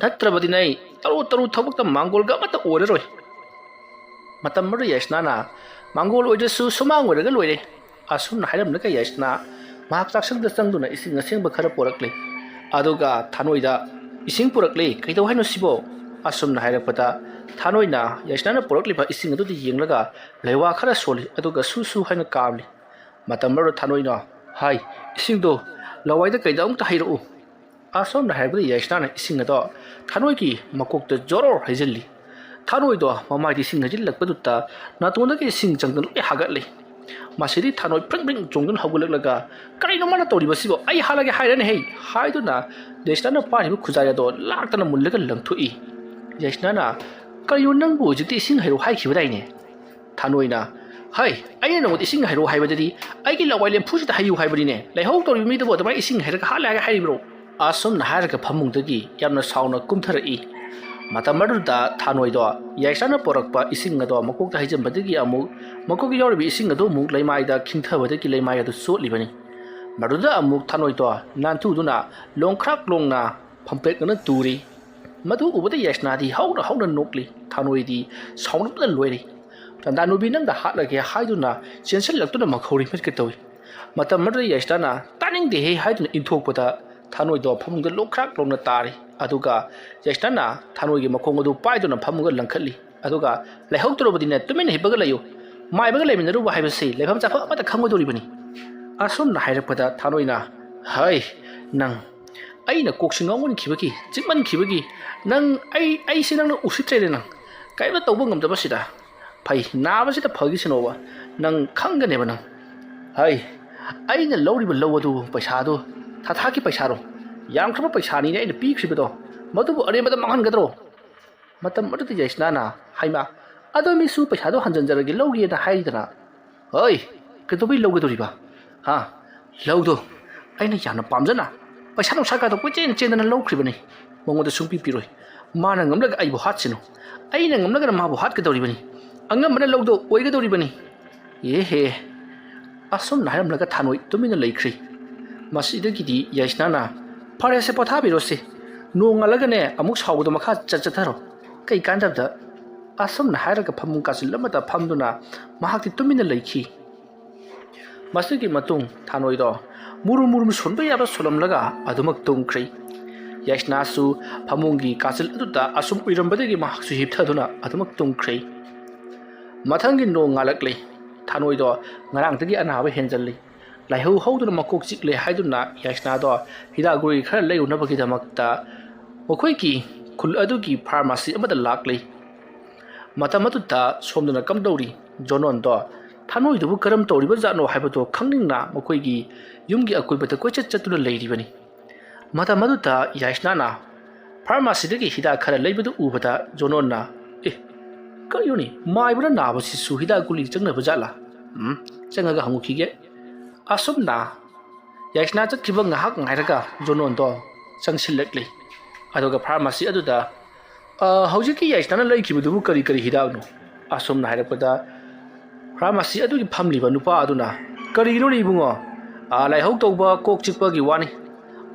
ꯅꯠꯇ꯭ꯔꯕꯗꯤ ꯅꯩ ꯇꯔꯨ ꯇꯔꯨ ꯊꯕꯛꯇ ꯃꯥꯡꯒꯣꯜꯒ ꯑꯃꯠꯇ ꯑꯣꯏꯔꯔꯣꯏ ꯃꯇꯝ ꯑꯗꯨ ꯌꯥꯏꯁꯅꯥꯅ ꯃꯥꯡꯒꯣꯜ ꯑꯣꯏꯗ꯭ꯔꯁꯨ ꯁꯨꯃꯥꯡ ꯑꯣꯏꯔꯒ ꯂꯣꯏꯔꯦ ꯑꯁꯨꯝꯅ ꯍꯥꯏꯔꯝꯂꯒ ꯌꯥꯏꯁꯅꯥ ꯃꯍꯥꯛ ꯆꯥꯛꯁꯪꯗ ꯆꯪꯗꯨꯅ ꯏꯁꯤꯡ ꯑꯁꯦꯡꯕ ꯈꯔ ꯄꯣꯔꯛꯂꯤ ꯑꯗꯨꯒ ꯊꯥꯅꯣꯏꯗ ꯏꯁꯤꯡ ꯄꯨꯔꯛꯂꯤ ꯀꯩꯗꯧ ꯍꯥꯏꯅꯣ ꯁꯤꯕꯣ ꯑꯁꯨꯝꯅ ꯍꯥꯏꯔꯛꯄꯗ ꯊꯥꯅꯣꯏꯅ ꯌꯥꯏꯁꯅꯥꯅ ꯄꯨꯔꯛꯂꯤꯕ ꯏꯁꯤꯡ ꯑꯗꯨꯗ ꯌꯦꯡꯂꯒ ꯂꯩꯋꯥ ꯈꯔ ꯁꯣꯜꯂꯤ ꯑꯗꯨꯒ ꯁꯨ ꯁꯨ ꯍꯥꯏꯅ ꯀꯥꯝꯂꯤ ꯃꯇꯝ ꯑꯗꯨꯗ ꯊꯥꯅꯣꯏꯅ ꯍꯥꯏ ꯏꯁꯤꯡꯗꯣ ꯂꯋꯥꯏꯗ ꯀꯩꯗ ꯑꯃꯨꯛꯇ ꯍꯩꯔꯛꯎ ꯑꯁꯣꯝꯅ ꯍꯥꯏꯔꯛꯄꯗ ꯌꯥꯏꯁꯅꯥꯅ ꯏꯁꯤꯡ ꯑꯗꯣ ꯊꯥꯅꯣꯏꯒꯤ ꯃꯀꯣꯛꯇ ꯖꯣꯔꯣ ꯍꯩꯖꯤꯜꯂꯤ ꯊꯥꯅꯣꯏꯗꯣ ꯃꯃꯥꯏꯗ ꯏꯁꯤꯡ ꯍꯩꯖꯤꯜꯂꯛꯄꯗꯨꯗ ꯅꯥꯇꯣꯟꯗꯒꯤ ꯏꯁꯤꯡ ꯆꯪꯗꯨꯅ ꯂꯣꯏ ꯍꯥꯒꯠꯂꯤ ꯃꯁꯤꯗꯤ ꯊꯥꯅꯣꯏ ꯄ꯭ꯔꯤꯡ ꯄ꯭ꯔꯤꯡ ꯆꯣꯡꯗꯨꯅ ꯍꯧꯒꯠꯂꯛꯂꯒ ꯀꯔꯤꯅꯣ ꯃꯥꯅ ꯇꯧꯔꯤꯕꯁꯤꯕꯣ ꯑꯩ ꯍꯥꯠꯂꯒꯦ ꯍꯥꯏꯔꯅꯤ ꯍꯩ ꯍꯥꯏꯗꯨꯅ ꯌꯥꯏꯁꯅꯥꯅ ꯄꯥꯏꯔꯤꯕ ꯈꯨꯖꯥꯏ ꯑꯗꯣ ꯂꯥꯛꯇꯅ ꯃꯨꯜꯂꯒ ꯂꯪꯊꯣꯛꯏ ꯌꯥꯏꯁꯅꯥꯅ ꯀꯔꯤꯅꯣ ꯅꯪꯕꯨ ꯍꯧꯖꯤꯛꯇꯤ ꯏꯁꯤꯡ ꯍꯩꯔꯣ ꯍꯥꯏꯈꯤꯕꯗꯥꯏꯅꯦ ꯊꯥꯅꯣꯏꯅ ꯍꯩ ꯑꯩꯅ ꯅꯉꯣꯟꯗ ꯏꯁꯤꯡ ꯍꯩꯔꯣ ꯍꯥꯏꯕꯗꯗꯤ ꯑꯩꯒꯤ ꯂꯋꯥꯏ ꯂꯦꯝꯐꯨꯁꯤꯗ ꯍꯩꯌꯨ ꯍꯥꯏꯕꯅꯤꯅꯦ ꯂꯩꯍꯧ ꯇꯧꯔꯤꯕ ꯃꯤꯗꯨꯕꯨ ꯑꯗꯨꯃꯥꯏꯅ ꯏꯁꯤꯡ ꯍꯩꯔꯒ ꯍꯥꯠꯂꯒ ꯍꯥꯏꯔꯤꯕ꯭ꯔꯣ ꯑꯁꯨꯝꯅ ꯍꯥꯏꯔꯒ ꯐꯃꯨꯡꯗꯒꯤ ꯌꯥꯝꯅ ꯁꯥꯎꯅ ꯀꯨꯝꯊꯔꯛꯏ ꯃꯇꯝ ꯑꯗꯨꯗ ꯊꯥꯅꯣꯏꯗꯣ ꯌꯥꯏꯁꯅꯥꯅ ꯄꯣꯔꯛꯄ ꯏꯁꯤꯡ ꯑꯗꯣ ꯃꯀꯣꯛꯇ ꯍꯩꯖꯤꯟꯕꯗꯒꯤ ꯑꯃꯨꯛ ꯃꯀꯣꯛꯇ ꯌꯥꯎꯔꯤꯕ ꯏꯁꯤꯡ ꯑꯗꯨ ꯑꯃꯨꯛ ꯂꯩꯃꯥꯏꯗ ꯈꯤꯡꯊꯕꯗꯒꯤ ꯂꯩꯃꯥꯏ ꯑꯗꯨ ꯆꯣꯠꯂꯤꯕꯅꯤ ꯃꯗꯨꯗ ꯑꯃꯨꯛ ꯊꯥꯅꯣꯏꯗꯣ ꯅꯥꯟꯊꯨꯗꯨꯅ ꯂꯣꯡꯈ꯭ꯔꯥꯛ ꯂꯣꯡꯅ ꯐꯝꯄꯦꯛꯅ ꯇꯨꯔꯤ ꯃꯗꯨ ꯎꯕꯗ ꯌꯥꯏꯁꯅꯥꯗꯤ ꯍꯧꯅ ꯍꯧꯅ ꯅꯣꯛꯂꯤ ꯊꯥꯅꯣꯏꯗꯤ ꯁꯥꯎꯅꯤꯡꯕꯅ ꯂꯣꯏꯔꯤ ꯆꯟꯗꯥꯅꯨꯕꯤ ꯅꯪꯗ ꯍꯥꯠꯂꯒꯦ ꯍꯥꯏꯗꯨꯅ ꯆꯦꯟꯁꯤꯜꯂꯛꯇꯨꯅ ꯃꯈꯧꯔꯤ ꯃꯠꯀ ꯇꯧꯏ ꯃꯇꯝ ꯑꯗꯨꯗ ꯌꯥꯏꯁꯅꯥꯅ ꯇꯥꯅꯤꯡꯗꯦꯍꯦ ꯍꯥꯏꯗꯨꯅ ꯏꯟꯊꯣꯛꯄꯗ ꯊꯥꯅꯣꯏꯗꯣ ꯐꯃꯨꯡꯗ ꯂꯣꯡꯈ꯭ꯔꯥꯛ ꯂꯣꯡꯅ ꯇꯥꯔꯤ ꯑꯗꯨꯒ ꯌꯥꯏꯁꯅꯥꯅ ꯊꯥꯅꯣꯏꯒꯤ ꯃꯈꯣꯡ ꯑꯗꯨ ꯄꯥꯏꯗꯨꯅ ꯐꯃꯨꯡꯗ ꯂꯪꯈꯠꯂꯤ ꯑꯗꯨꯒ ꯂꯩꯍꯧꯇꯔꯕꯗꯤꯅꯦ ꯇꯨꯃꯤꯟꯅ ꯍꯤꯞꯄꯒ ꯂꯩꯌꯨ ꯃꯥꯏꯕꯒ ꯂꯩꯃꯤꯟꯅꯔꯨꯕ ꯍꯥꯏꯕꯁꯤ ꯂꯩꯐꯝ ꯆꯥꯐꯝ ꯑꯃꯠꯇ ꯈꯪꯉꯣꯏꯗꯧꯔꯤꯕꯅꯤ ꯑꯁꯨꯝꯅ ꯍꯥꯏꯔꯛꯄꯗ ꯊꯥꯅꯣꯏꯅ ꯍꯩ ꯅꯪ ꯑꯩꯅ ꯀꯣꯛꯁꯤ ꯉꯥꯎꯃꯟꯈꯤꯕꯒꯤ ꯆꯤꯛꯃꯟꯈꯤꯕꯒꯤ ꯅꯪ ꯑꯩꯁꯤ ꯅꯪꯅ ꯎꯁꯤꯠꯇ꯭ꯔꯦꯅꯦ ꯅꯪ ꯀꯔꯤꯝꯇ ꯇꯧꯕ ꯉꯝꯗꯕꯁꯤꯗ ꯐꯩ ꯅꯥꯕꯁꯤꯗ ꯐꯈꯤꯁꯅꯣꯕ ꯅꯪ ꯈꯪꯒꯅꯦꯕ ꯅꯪ ꯍꯩ ꯑꯩꯅ ꯂꯧꯔꯤꯕ ꯂꯧ ꯑꯗꯨ ꯄꯩꯁꯥꯗꯨ ꯊꯥꯊꯥꯒꯤ ꯄꯩꯁꯥꯔꯣ ꯌꯥꯝꯈ꯭ꯔꯕ ꯄꯩꯁꯥꯅꯤꯅꯦ ꯑꯩꯅ ꯄꯤꯈ꯭ꯔꯤꯕꯗꯣ ꯃꯗꯨꯕꯨ ꯑꯔꯦꯝꯕꯗ ꯃꯥꯡꯍꯟꯒꯗ꯭ꯔꯣ ꯃꯇꯝ ꯑꯗꯨꯗ ꯌꯥꯏꯁꯅꯥꯅ ꯍꯩꯃꯥ ꯑꯗꯣ ꯃꯤꯁꯨ ꯄꯩꯁꯥꯗꯣ ꯍꯟꯖꯤꯟꯖꯔꯒꯦ ꯂꯧꯒꯦꯅ ꯍꯥꯏꯔꯤꯗꯅ ꯍꯣꯏ ꯀꯩꯗꯧꯕꯩ ꯂꯧꯒꯗꯧꯔꯤꯕ ꯂꯧꯗꯣ ꯑꯩꯅ ꯌꯥꯝꯅ ꯄꯥꯝꯖꯅ ꯄꯩꯁꯥ ꯅꯨꯡꯁꯥꯒꯗꯣ ꯀꯣꯏꯆꯦꯟ ꯆꯦꯟꯗꯅ ꯂꯧꯈ꯭ꯔꯤꯕꯅꯤ ꯃꯉꯣꯟꯗ ꯁꯨꯡꯄꯤ ꯄꯤꯔꯣꯏ ꯃꯥꯅ ꯉꯝꯂꯒ ꯑꯩꯕꯨ ꯍꯥꯠꯁꯤꯅꯨ ꯑꯩꯅ ꯉꯝꯂꯒꯅ ꯃꯥꯕꯨ ꯍꯥꯠꯀꯗꯧꯔꯤꯕꯅꯤ ꯑꯉꯝꯕꯅ ꯂꯧꯗꯣ ꯑꯣꯏꯒꯗꯧꯔꯤꯕꯅꯤ ꯑꯦꯍꯦ ꯑꯁꯨꯝꯅ ꯍꯥꯏꯔꯝꯂꯒ ꯊꯥꯅꯣꯏ ꯇꯨꯃꯤꯟꯅ ꯂꯩꯈ꯭ꯔꯤ ꯃꯁꯤꯗꯒꯤꯗꯤ ꯌꯥꯏꯁꯅꯥꯅ ꯐꯔꯦꯁꯦ ꯄꯣꯊꯥꯕꯤꯔꯣꯁꯦ ꯅꯣꯡꯉꯥꯜꯂꯒꯅꯦ ꯑꯃꯨꯛ ꯁꯥꯎꯕꯗꯣ ꯃꯈꯥ ꯆꯠꯊꯔꯣ ꯀꯩ ꯀꯥꯟꯗꯕꯗ ꯑꯁꯨꯝꯅ ꯍꯥꯏꯔꯒ ꯐꯃꯨꯡ ꯀꯥꯆꯤꯜ ꯑꯃꯗ ꯐꯝꯗꯨꯅ ꯃꯍꯥꯛꯇꯤ ꯇꯨꯃꯤꯟꯅ ꯂꯩꯈꯤ ꯃꯁꯤꯒꯤ ꯃꯇꯨꯡ ꯊꯥꯅꯣꯏꯗꯣ ꯃꯨꯔꯨꯝ ꯃꯨꯔꯨꯝ ꯁꯣꯟꯕ ꯌꯥꯕ ꯁꯣꯜꯂꯝꯂꯒ ꯑꯗꯨꯃꯛ ꯇꯨꯝꯈ꯭ꯔꯤ ꯌꯥꯏꯁꯅꯥꯁꯨ ꯐꯃꯨꯡꯒꯤ ꯀꯥꯆꯤꯜ ꯑꯗꯨꯗ ꯑꯁꯨꯝ ꯎꯏꯔꯝꯕꯗꯒꯤ ꯃꯍꯥꯛꯁꯨ ꯍꯤꯞꯊꯗꯨꯅ ꯑꯗꯨꯃꯛ ꯇꯨꯝꯈ꯭ꯔꯤ ꯃꯊꯪꯒꯤ ꯅꯣꯡ ꯉꯥꯜꯂꯛꯂꯤ ꯊꯥꯅꯣꯏꯗꯣ ꯉꯔꯥꯡꯗꯒꯤ ꯑꯅꯥꯕ ꯍꯦꯟꯖꯜꯂꯤ ꯂꯥꯏꯍꯧ ꯍꯧꯗꯨꯅ ꯃꯀꯣꯛ ꯆꯤꯛꯂꯦ ꯍꯥꯏꯗꯨꯅ ꯌꯥꯏꯁꯅꯥꯗꯣ ꯍꯤꯗꯥꯛ ꯒꯨꯂꯤ ꯈꯔ ꯂꯩꯔꯨꯅꯕꯒꯤꯗꯃꯛꯇ ꯃꯈꯣꯏꯒꯤ ꯈꯨꯜ ꯑꯗꯨꯒꯤ ꯐꯥꯔꯃꯥꯁꯤ ꯑꯃꯗ ꯂꯥꯛꯂꯤ ꯃꯇꯝ ꯑꯗꯨꯗ ꯁꯣꯝꯗꯅ ꯀꯝꯗꯧꯔꯤ ꯖꯣꯅꯣꯟꯗꯣ ꯊꯥꯅꯣꯏꯗꯨꯕꯨ ꯀꯔꯝ ꯇꯧꯔꯤꯕꯖꯥꯠꯅꯣ ꯍꯥꯏꯕꯗꯣ ꯈꯪꯅꯤꯡꯅ ꯃꯈꯣꯏꯒꯤ ꯌꯨꯝꯒꯤ ꯑꯀꯣꯏꯕꯗ ꯀꯣꯏꯆꯠ ꯆꯠꯇꯨꯅ ꯂꯩꯔꯤꯕꯅꯤ ꯃꯇꯝ ꯑꯗꯨꯗ ꯌꯥꯏꯁꯅꯥꯅ ꯐꯥꯔꯃꯥꯁꯤꯗꯒꯤ ꯍꯤꯗꯥꯛ ꯈꯔ ꯂꯩꯕꯗꯨ ꯎꯕꯗ ꯖꯣꯅꯣꯟꯅ ꯀꯔꯤꯅꯣꯅꯤ ꯃꯥꯏꯕꯅ ꯅꯥꯕꯁꯤꯁꯨ ꯍꯤꯗꯥꯛ ꯒꯨꯂꯤ ꯆꯪꯅꯕ ꯖꯥꯠꯂꯥ ꯆꯪꯉꯒ ꯍꯪꯉꯨꯈꯤꯒꯦ ꯑꯁꯨꯝꯅ ꯌꯥꯏꯁꯅꯥ ꯆꯠꯈꯤꯕ ꯉꯥꯏꯍꯥꯛ ꯉꯥꯏꯔꯒ ꯖꯣꯅꯣꯟꯗꯣ ꯆꯪꯁꯤꯜꯂꯛꯂꯤ ꯑꯗꯨꯒ ꯐꯥꯔꯃꯥꯁꯤ ꯑꯗꯨꯗ ꯍꯧꯖꯤꯛꯀꯤ ꯌꯥꯏꯁꯅꯥꯅ ꯂꯩꯈꯤꯕꯗꯨꯕꯨ ꯀꯔꯤ ꯀꯔꯤ ꯍꯤꯗꯥꯛꯅꯣ ꯑꯁꯨꯝꯅ ꯍꯥꯏꯔꯛꯄꯗ ꯐꯥꯔꯃꯥꯁꯤ ꯑꯗꯨꯒꯤ ꯐꯝꯂꯤꯕ ꯅꯨꯄꯥ ꯑꯗꯨꯅ ꯀꯔꯤꯒꯤꯅꯣꯅꯦ ꯏꯕꯨꯡꯉꯣ ꯂꯥꯏꯍꯧ ꯇꯧꯕ ꯀꯣꯛ ꯆꯤꯛꯄꯒꯤ ꯋꯥꯅꯤ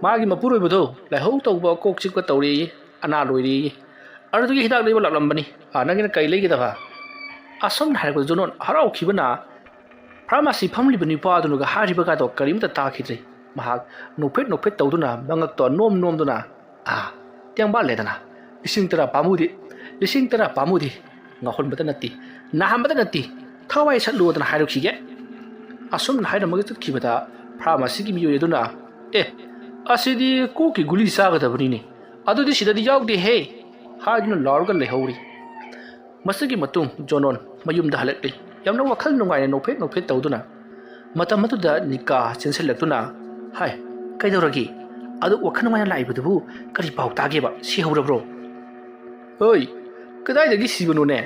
ꯃꯥꯒꯤ ꯃꯄꯨꯔꯣꯏꯕꯗꯣ ꯂꯥꯏꯍꯧ ꯇꯧꯕ ꯀꯣꯛ ꯆꯤꯛꯄ ꯇꯧꯔꯦꯌꯦ ꯑꯅꯥ ꯂꯣꯏꯔꯦꯌꯦ ꯑꯗꯨꯒꯤ ꯍꯤꯗꯥꯛ ꯂꯩꯕ ꯂꯥꯛꯂꯝꯕꯅꯤ ꯅꯪꯒꯤꯅ ꯀꯔꯤ ꯂꯩꯒꯗꯕ ꯑꯁꯨꯝꯅ ꯍꯥꯏꯔꯛꯄꯗ ꯖꯣꯅꯣꯟ ꯍꯔꯥꯎꯈꯤꯕꯅ ꯐꯥꯔꯃꯥꯁꯤ ꯐꯝꯂꯤꯕ ꯅꯨꯄꯥ ꯑꯗꯨꯅꯒ ꯍꯥꯏꯔꯤꯕꯒꯗꯣ ꯀꯔꯤꯝꯇ ꯇꯥꯈꯤꯗ꯭ꯔꯦ ꯃꯍꯥꯛ ꯅꯣꯛꯐꯦꯠ ꯇꯧꯗꯨꯅ ꯃꯉꯛꯇꯣ ꯅꯣꯝꯗꯨꯅ ꯇꯦꯡꯕꯥꯜꯂꯦꯗꯅ ꯂꯤꯁꯤꯡ ꯇꯔꯥ ꯄꯥꯝꯃꯨꯗꯤ ꯉꯥꯎꯍꯟꯕꯗ ꯅꯠꯇꯦ ꯅꯥꯍꯟꯕꯗ ꯅꯠꯇꯦ ꯊꯋꯥꯏ ꯁꯠꯂꯨꯗꯅ ꯍꯥꯏꯔꯛꯈꯤꯒꯦ ꯑꯁꯨꯝꯅ ꯍꯥꯏꯔꯝꯃꯒ ꯆꯠꯈꯤꯕꯗ ꯐꯥꯔꯃꯥꯁꯤꯒꯤ ꯃꯤꯑꯣꯏ ꯑꯗꯨꯅ ꯑꯁꯤꯗꯤ ꯀꯣꯛꯀꯤ ꯒꯨꯂꯤ ꯆꯥꯒꯗꯕꯅꯤꯅꯦ ꯑꯗꯨꯗꯤ ꯁꯤꯗꯗꯤ ꯌꯥꯎꯗꯦꯍꯦ ꯍꯥꯏꯗꯨꯅ ꯂꯥꯎꯔꯒ ꯂꯩꯍꯧꯔꯤ ꯃꯁꯤꯒꯤ ꯃꯇꯨꯡ ꯖꯣꯅꯣꯟ ꯃꯌꯨꯝꯗ ꯍꯜꯂꯛꯂꯤ ꯌꯥꯝꯅ ꯋꯥꯈꯜ ꯅꯨꯡꯉꯥꯏꯅ ꯅꯣꯛꯐꯦꯠ ꯇꯧꯗꯨꯅ ꯃꯇꯝ ꯑꯗꯨꯗ ꯅꯤꯀꯥ ꯆꯦꯟꯁꯤꯜꯂꯛꯇꯨꯅ ꯍꯥꯏ ꯀꯩꯗꯧꯔꯒꯦ ꯑꯗꯨ ꯋꯥꯈꯜ ꯅꯨꯡꯉꯥꯏꯅ ꯂꯥꯛꯏꯕꯗꯨꯕꯨ ꯀꯔꯤ ꯄꯥꯎ ꯇꯥꯒꯦꯕ ꯁꯤꯍꯧꯔꯕ꯭ꯔꯣ ꯍꯣꯏ ꯀꯗꯥꯏꯗꯒꯤ ꯁꯤꯕꯅꯣꯅꯦ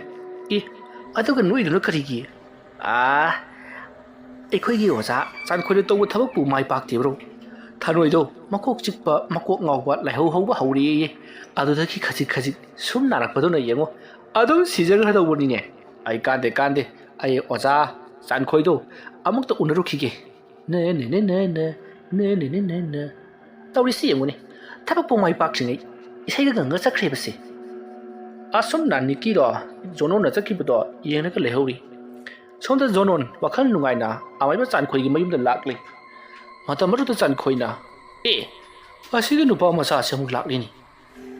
ꯑꯗꯨꯒ ꯅꯣꯏꯗꯨꯅ ꯀꯔꯤꯒꯤ ꯑꯩꯈꯣꯏꯒꯤ ꯑꯣꯖꯥ ꯆꯥꯟꯈꯣꯏꯅ ꯇꯧꯕ ꯊꯕꯛꯄꯨ ꯃꯥꯏ ꯄꯥꯛꯇꯦꯕ꯭ꯔꯣ ꯊꯅꯣꯏꯗꯣ ꯃꯀꯣꯛ ꯆꯤꯛꯄ ꯃꯀꯣꯛ ꯉꯥꯎꯕ ꯂꯥꯏꯍꯧ ꯍꯧꯕ ꯍꯧꯔꯦꯌꯦ ꯑꯗꯨꯗꯒꯤ ꯈꯖꯤꯛ ꯁꯨꯝ ꯅꯥꯔꯛꯄꯗꯨꯅ ꯌꯦꯡꯉꯣ ꯑꯗꯨꯝ ꯁꯤꯖꯈ꯭ꯔꯗꯧꯕꯅꯤꯅꯦ ꯑꯩ ꯀꯥꯟꯗꯦ ꯑꯩ ꯑꯣꯖꯥ ꯆꯥꯟꯈꯣꯏꯗꯣ ꯑꯃꯨꯛꯇ ꯎꯅꯔꯨꯈꯤꯒꯦ ꯇꯧꯔꯤꯁꯤ ꯌꯦꯡꯉꯨꯅꯦ ꯊꯕꯛꯄꯨ ꯃꯥꯏ ꯄꯥꯛꯇ꯭ꯔꯤꯉꯩ ꯏꯁꯩꯒ ꯉꯪꯉ ꯆꯠꯈ꯭ꯔꯦꯕꯁꯦ ꯑꯁꯨꯝꯅ ꯅꯤꯀꯤꯗꯣ ꯖꯣꯅꯣꯟꯅ ꯆꯠꯈꯤꯕꯗꯣ ꯌꯦꯡꯉꯒ ꯂꯩꯍꯧꯔꯤ ꯁꯣꯝꯗ ꯖꯣꯅꯣꯟ ꯋꯥꯈꯜ ꯅꯨꯡꯉꯥꯏꯅ ꯑꯃꯥꯏꯕ ꯆꯥꯟꯈꯣꯏꯒꯤ ꯃꯌꯨꯝꯗ ꯂꯥꯛꯂꯤ ꯃꯇꯝ ꯑꯗꯨꯗ ꯆꯥꯟꯈꯣꯏꯅ ꯑꯁꯤꯒꯤ ꯅꯨꯄꯥ ꯃꯆꯥꯁꯦ ꯑꯃꯨꯛ ꯂꯥꯛꯂꯤꯅꯤ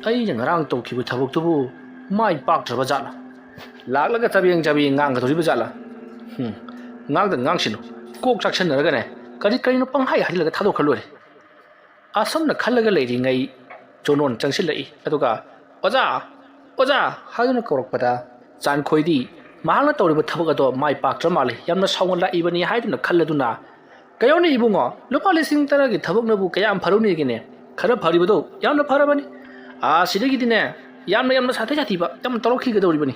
ꯑꯩꯅ ꯉꯔꯥꯡ ꯇꯧꯈꯤꯕ ꯊꯕꯛꯇꯨꯕꯨ ꯃꯥꯏ ꯄꯥꯛꯇ꯭ꯔꯕ ꯖꯥꯠꯂꯥ ꯂꯥꯛꯂꯒ ꯆꯕꯦꯡ ꯉꯥꯡꯒꯗꯧꯔꯤꯕ ꯖꯥꯠꯂꯥ ꯉꯥꯡꯁꯤꯅꯨ ꯀꯣꯛ ꯆꯥꯛꯁꯟꯅꯔꯒꯅꯦ ꯀꯔꯤꯅꯣ ꯄꯪꯍꯥꯏ ꯍꯥꯏꯖꯤꯜꯂꯒ ꯊꯥꯗꯣꯛꯈ꯭ꯔ ꯂꯣꯏꯔꯦ ꯑꯁꯨꯝꯅ ꯈꯜꯂꯒ ꯂꯩꯔꯤꯉꯩ ꯖꯣꯅꯣꯟ ꯆꯪꯁꯤꯜꯂꯛꯏ ꯑꯗꯨꯒ ꯑꯣꯖꯥ ꯍꯥꯏꯗꯨꯅ ꯀꯧꯔꯛꯄꯗ ꯆꯥꯟꯈꯣꯏꯗꯤ ꯃꯍꯥꯛꯅ ꯇꯧꯔꯤꯕ ꯊꯕꯛ ꯑꯗꯣ ꯃꯥꯏ ꯄꯥꯛꯇ꯭ꯔ ꯃꯥꯜꯂꯤ ꯌꯥꯝꯅ ꯁꯥꯎꯒꯠꯂꯛꯏꯕꯅꯤ ꯍꯥꯏꯗꯨꯅ ꯈꯜꯂꯗꯨꯅ ꯀꯩꯅꯣꯅꯦ ꯏꯕꯨꯡꯉꯣ ꯂꯨꯄꯥ 10,000ꯒꯤ ꯊꯕꯛꯅꯕꯨ ꯀꯌꯥꯝ ꯐꯔꯨꯅꯦꯒꯦꯅꯦ ꯈꯔ ꯐꯔꯤꯕꯗꯣ ꯌꯥꯝꯅ ꯐꯔꯕꯅꯤ ꯁꯤꯗꯒꯤꯗꯤꯅꯦ ꯌꯥꯝꯅ ꯁꯥꯊꯤꯕ ꯌꯥꯝꯅ ꯇꯧꯔꯛꯈꯤꯒꯗꯧꯔꯤꯕꯅꯤ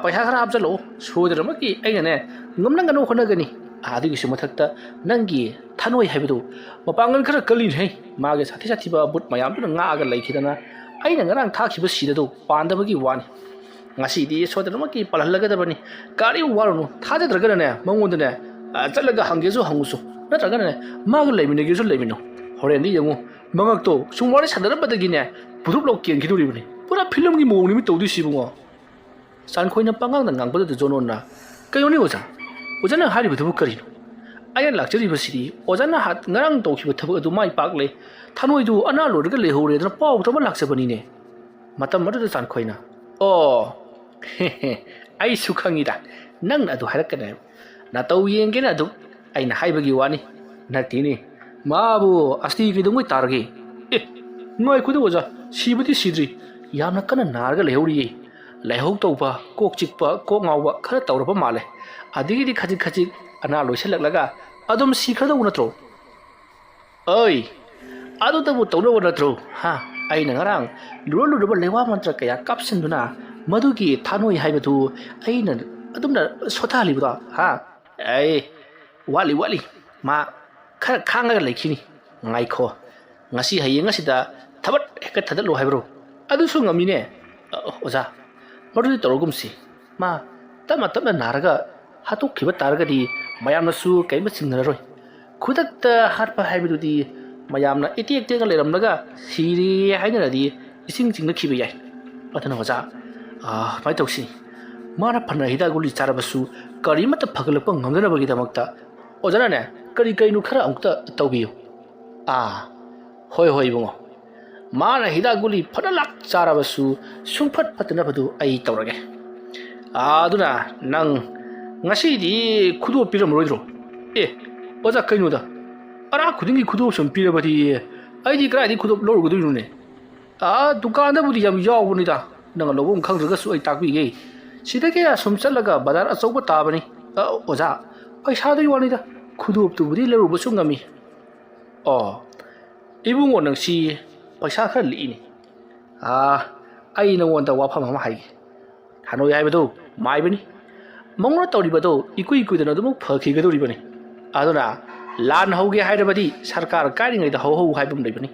ꯄꯩꯁꯥ ꯈꯔ ꯍꯥꯞꯆꯜꯂꯛꯑꯣ ꯁꯣꯏꯗꯅꯃꯛꯀꯤ ꯑꯩꯅꯅꯦ ꯉꯝꯅꯉꯅ ꯍꯣꯠꯅꯒꯅꯤ ꯑꯗꯨꯒꯤꯁꯨ ꯃꯊꯛꯇ ꯅꯪꯒꯤ ꯊꯅꯣꯏ ꯍꯥꯏꯕꯗꯨ ꯃꯄꯥꯡꯒꯜꯈꯔ ꯀꯜꯂꯤꯅꯦ ꯃꯥꯒꯤ ꯁꯥꯊꯤꯕ ꯕꯨꯠ ꯃꯌꯥꯝꯗꯨꯅ ꯉꯥꯛꯑꯒ ꯂꯩꯈꯤꯗꯅ ꯑꯩꯅ ꯉꯔꯥꯡ ꯊꯥꯈꯤꯕ ꯁꯤꯗꯗꯨ ꯄꯥꯟꯗꯕꯒꯤ ꯋꯥꯅꯤ ꯉꯁꯤꯗꯤ ꯁꯣꯏꯗꯅꯃꯛꯀꯤ ꯄꯥꯜꯍꯜꯂꯒꯗꯕꯅꯤ ꯀꯔꯤꯝ ꯋꯥꯔꯨꯅꯨ ꯊꯥꯖꯗ꯭ꯔꯒꯅꯅꯦ ꯃꯉꯣꯟꯗꯅꯦ ꯆꯠꯂꯒ ꯍꯪꯒꯦꯁꯨ ꯍꯪꯉꯨꯁꯨ ꯅꯠꯇ꯭ꯔꯒꯅꯅꯦ ꯃꯥꯒ ꯂꯩꯃꯤꯟꯅꯒꯦꯁꯨ ꯂꯩꯃꯤꯟꯅꯧ ꯍꯣꯔꯦꯟꯗꯤ ꯌꯦꯡꯉꯨ ꯃꯉꯛꯇꯣ ꯁꯨꯝ ꯋꯥꯔꯤ ꯁꯥꯟꯅꯔꯝꯕꯗꯒꯤꯅꯦ ꯄꯨꯊꯨꯞ ꯂꯧ ꯀꯦꯟꯈꯤꯗꯣꯔꯤꯕꯅꯤ ꯄꯨꯔꯥ ꯐꯤꯂꯝꯒꯤ ꯃꯑꯣꯡꯅꯤ ꯇꯧꯗꯣꯏꯁꯤꯕꯨꯉꯣ ꯆꯥꯟꯈꯣꯏꯅ ꯄꯉꯥꯡꯗ ꯉꯥꯡꯕꯗꯨꯗ ꯖꯣꯅꯣꯟꯅ ꯀꯩꯅꯣꯅꯦ ꯑꯣꯖꯥꯅ ꯍꯥꯏꯔꯤꯕꯗꯨꯕꯨ ꯀꯔꯤꯅꯣ ꯑꯩꯅ ꯂꯥꯛꯆꯔꯤꯕꯁꯤꯗꯤ ꯑꯣꯖꯥꯅ ꯉꯔꯥꯡ ꯇꯧꯈꯤꯕ ꯊꯕꯛ ꯑꯗꯨ ꯃꯥꯏ ꯄꯥꯛꯂꯦ ꯊꯅꯣꯏꯗꯨ ꯑꯅꯥ ꯂꯣꯏꯔꯒ ꯂꯩꯍꯧꯔꯦꯗꯅ ꯄꯥꯎ ꯇꯝꯕ ꯂꯥꯛꯆꯕꯅꯤꯅꯦ ꯃꯇꯝ ꯑꯗꯨꯗ ꯆꯥꯟꯈꯣꯏꯅ ꯑꯩꯁꯨ ꯈꯪꯉꯤꯗ ꯅꯪꯅ ꯑꯗꯨ ꯍꯥꯏꯔꯛꯀꯅꯤ ꯅꯇꯧ ꯌꯦꯡꯒꯦꯅ ꯑꯗꯨꯝ ꯑꯩꯅ ꯍꯥꯏꯕꯒꯤ ꯋꯥꯅꯤ ꯅꯠꯇꯦꯅꯦ ꯃꯥꯕꯨ ꯑꯁꯇꯤ ꯀꯩꯗꯧꯉꯩ ꯇꯥꯔꯒꯦ ꯉꯥꯏꯈꯣꯗ ꯑꯣꯖꯥ ꯁꯤꯕꯨꯗꯤ ꯁꯤꯗ꯭ꯔꯤ ꯌꯥꯝꯅ ꯀꯟꯅ ꯅꯥꯔꯒ ꯂꯩꯍꯧꯔꯤꯌꯦ ꯂꯥꯏꯍꯧ ꯇꯧꯕ ꯀꯣꯛ ꯆꯤꯛꯄ ꯀꯣꯛ ꯉꯥꯎꯕ khara tawraba male adigidi khajik ana loisalak adum sikhadau natro oi adu tabu tawno natro ha aina ngarang lulu lewa mantra kaya kapsinduna madugi thanoi haibatu aina adumna sothali bra ha ai wali ma khara khanga laikhini ngaikho ngasi hayeng asida thabat heka thadalo haibro adu su ngamine oza madu torogumsi ma tama naraga hatu khiba taragadi mayamna su kaima singnaroi khudakta harpa haibidudi mayamna iti ekte ga leramnaga siri hainaradi ising chingna khiba yai patana oza mai tausi mara phana hida guli charabasu karimata phagalapa ngamdanabagi damakta ozana ne kari nu khara amukta tawbiyo hoi bungo mana hida guli phadalak charabasu sungphat phatna badu ai tawrage aduna nang ngasi di khudo piramroidro oza kainu da ara khudingi khudo sum pirabadi ai di kra di khudo lorgudu ne dukan da budi yam yawuni da nang lobum khangdraga su ai takbi ge sidage sum chalaga bazar achauba tabani oza paisa doi wani da khudo tu budi leruba sungami ibungo nang si paisa khar liini ai nangwonda wafam ama haige hanoi haibado maibani mongna tawribado ikui kuidana dum phakhigadoribani aduna lan hauge hairabadi sarkar kairingai da hau haibum leibani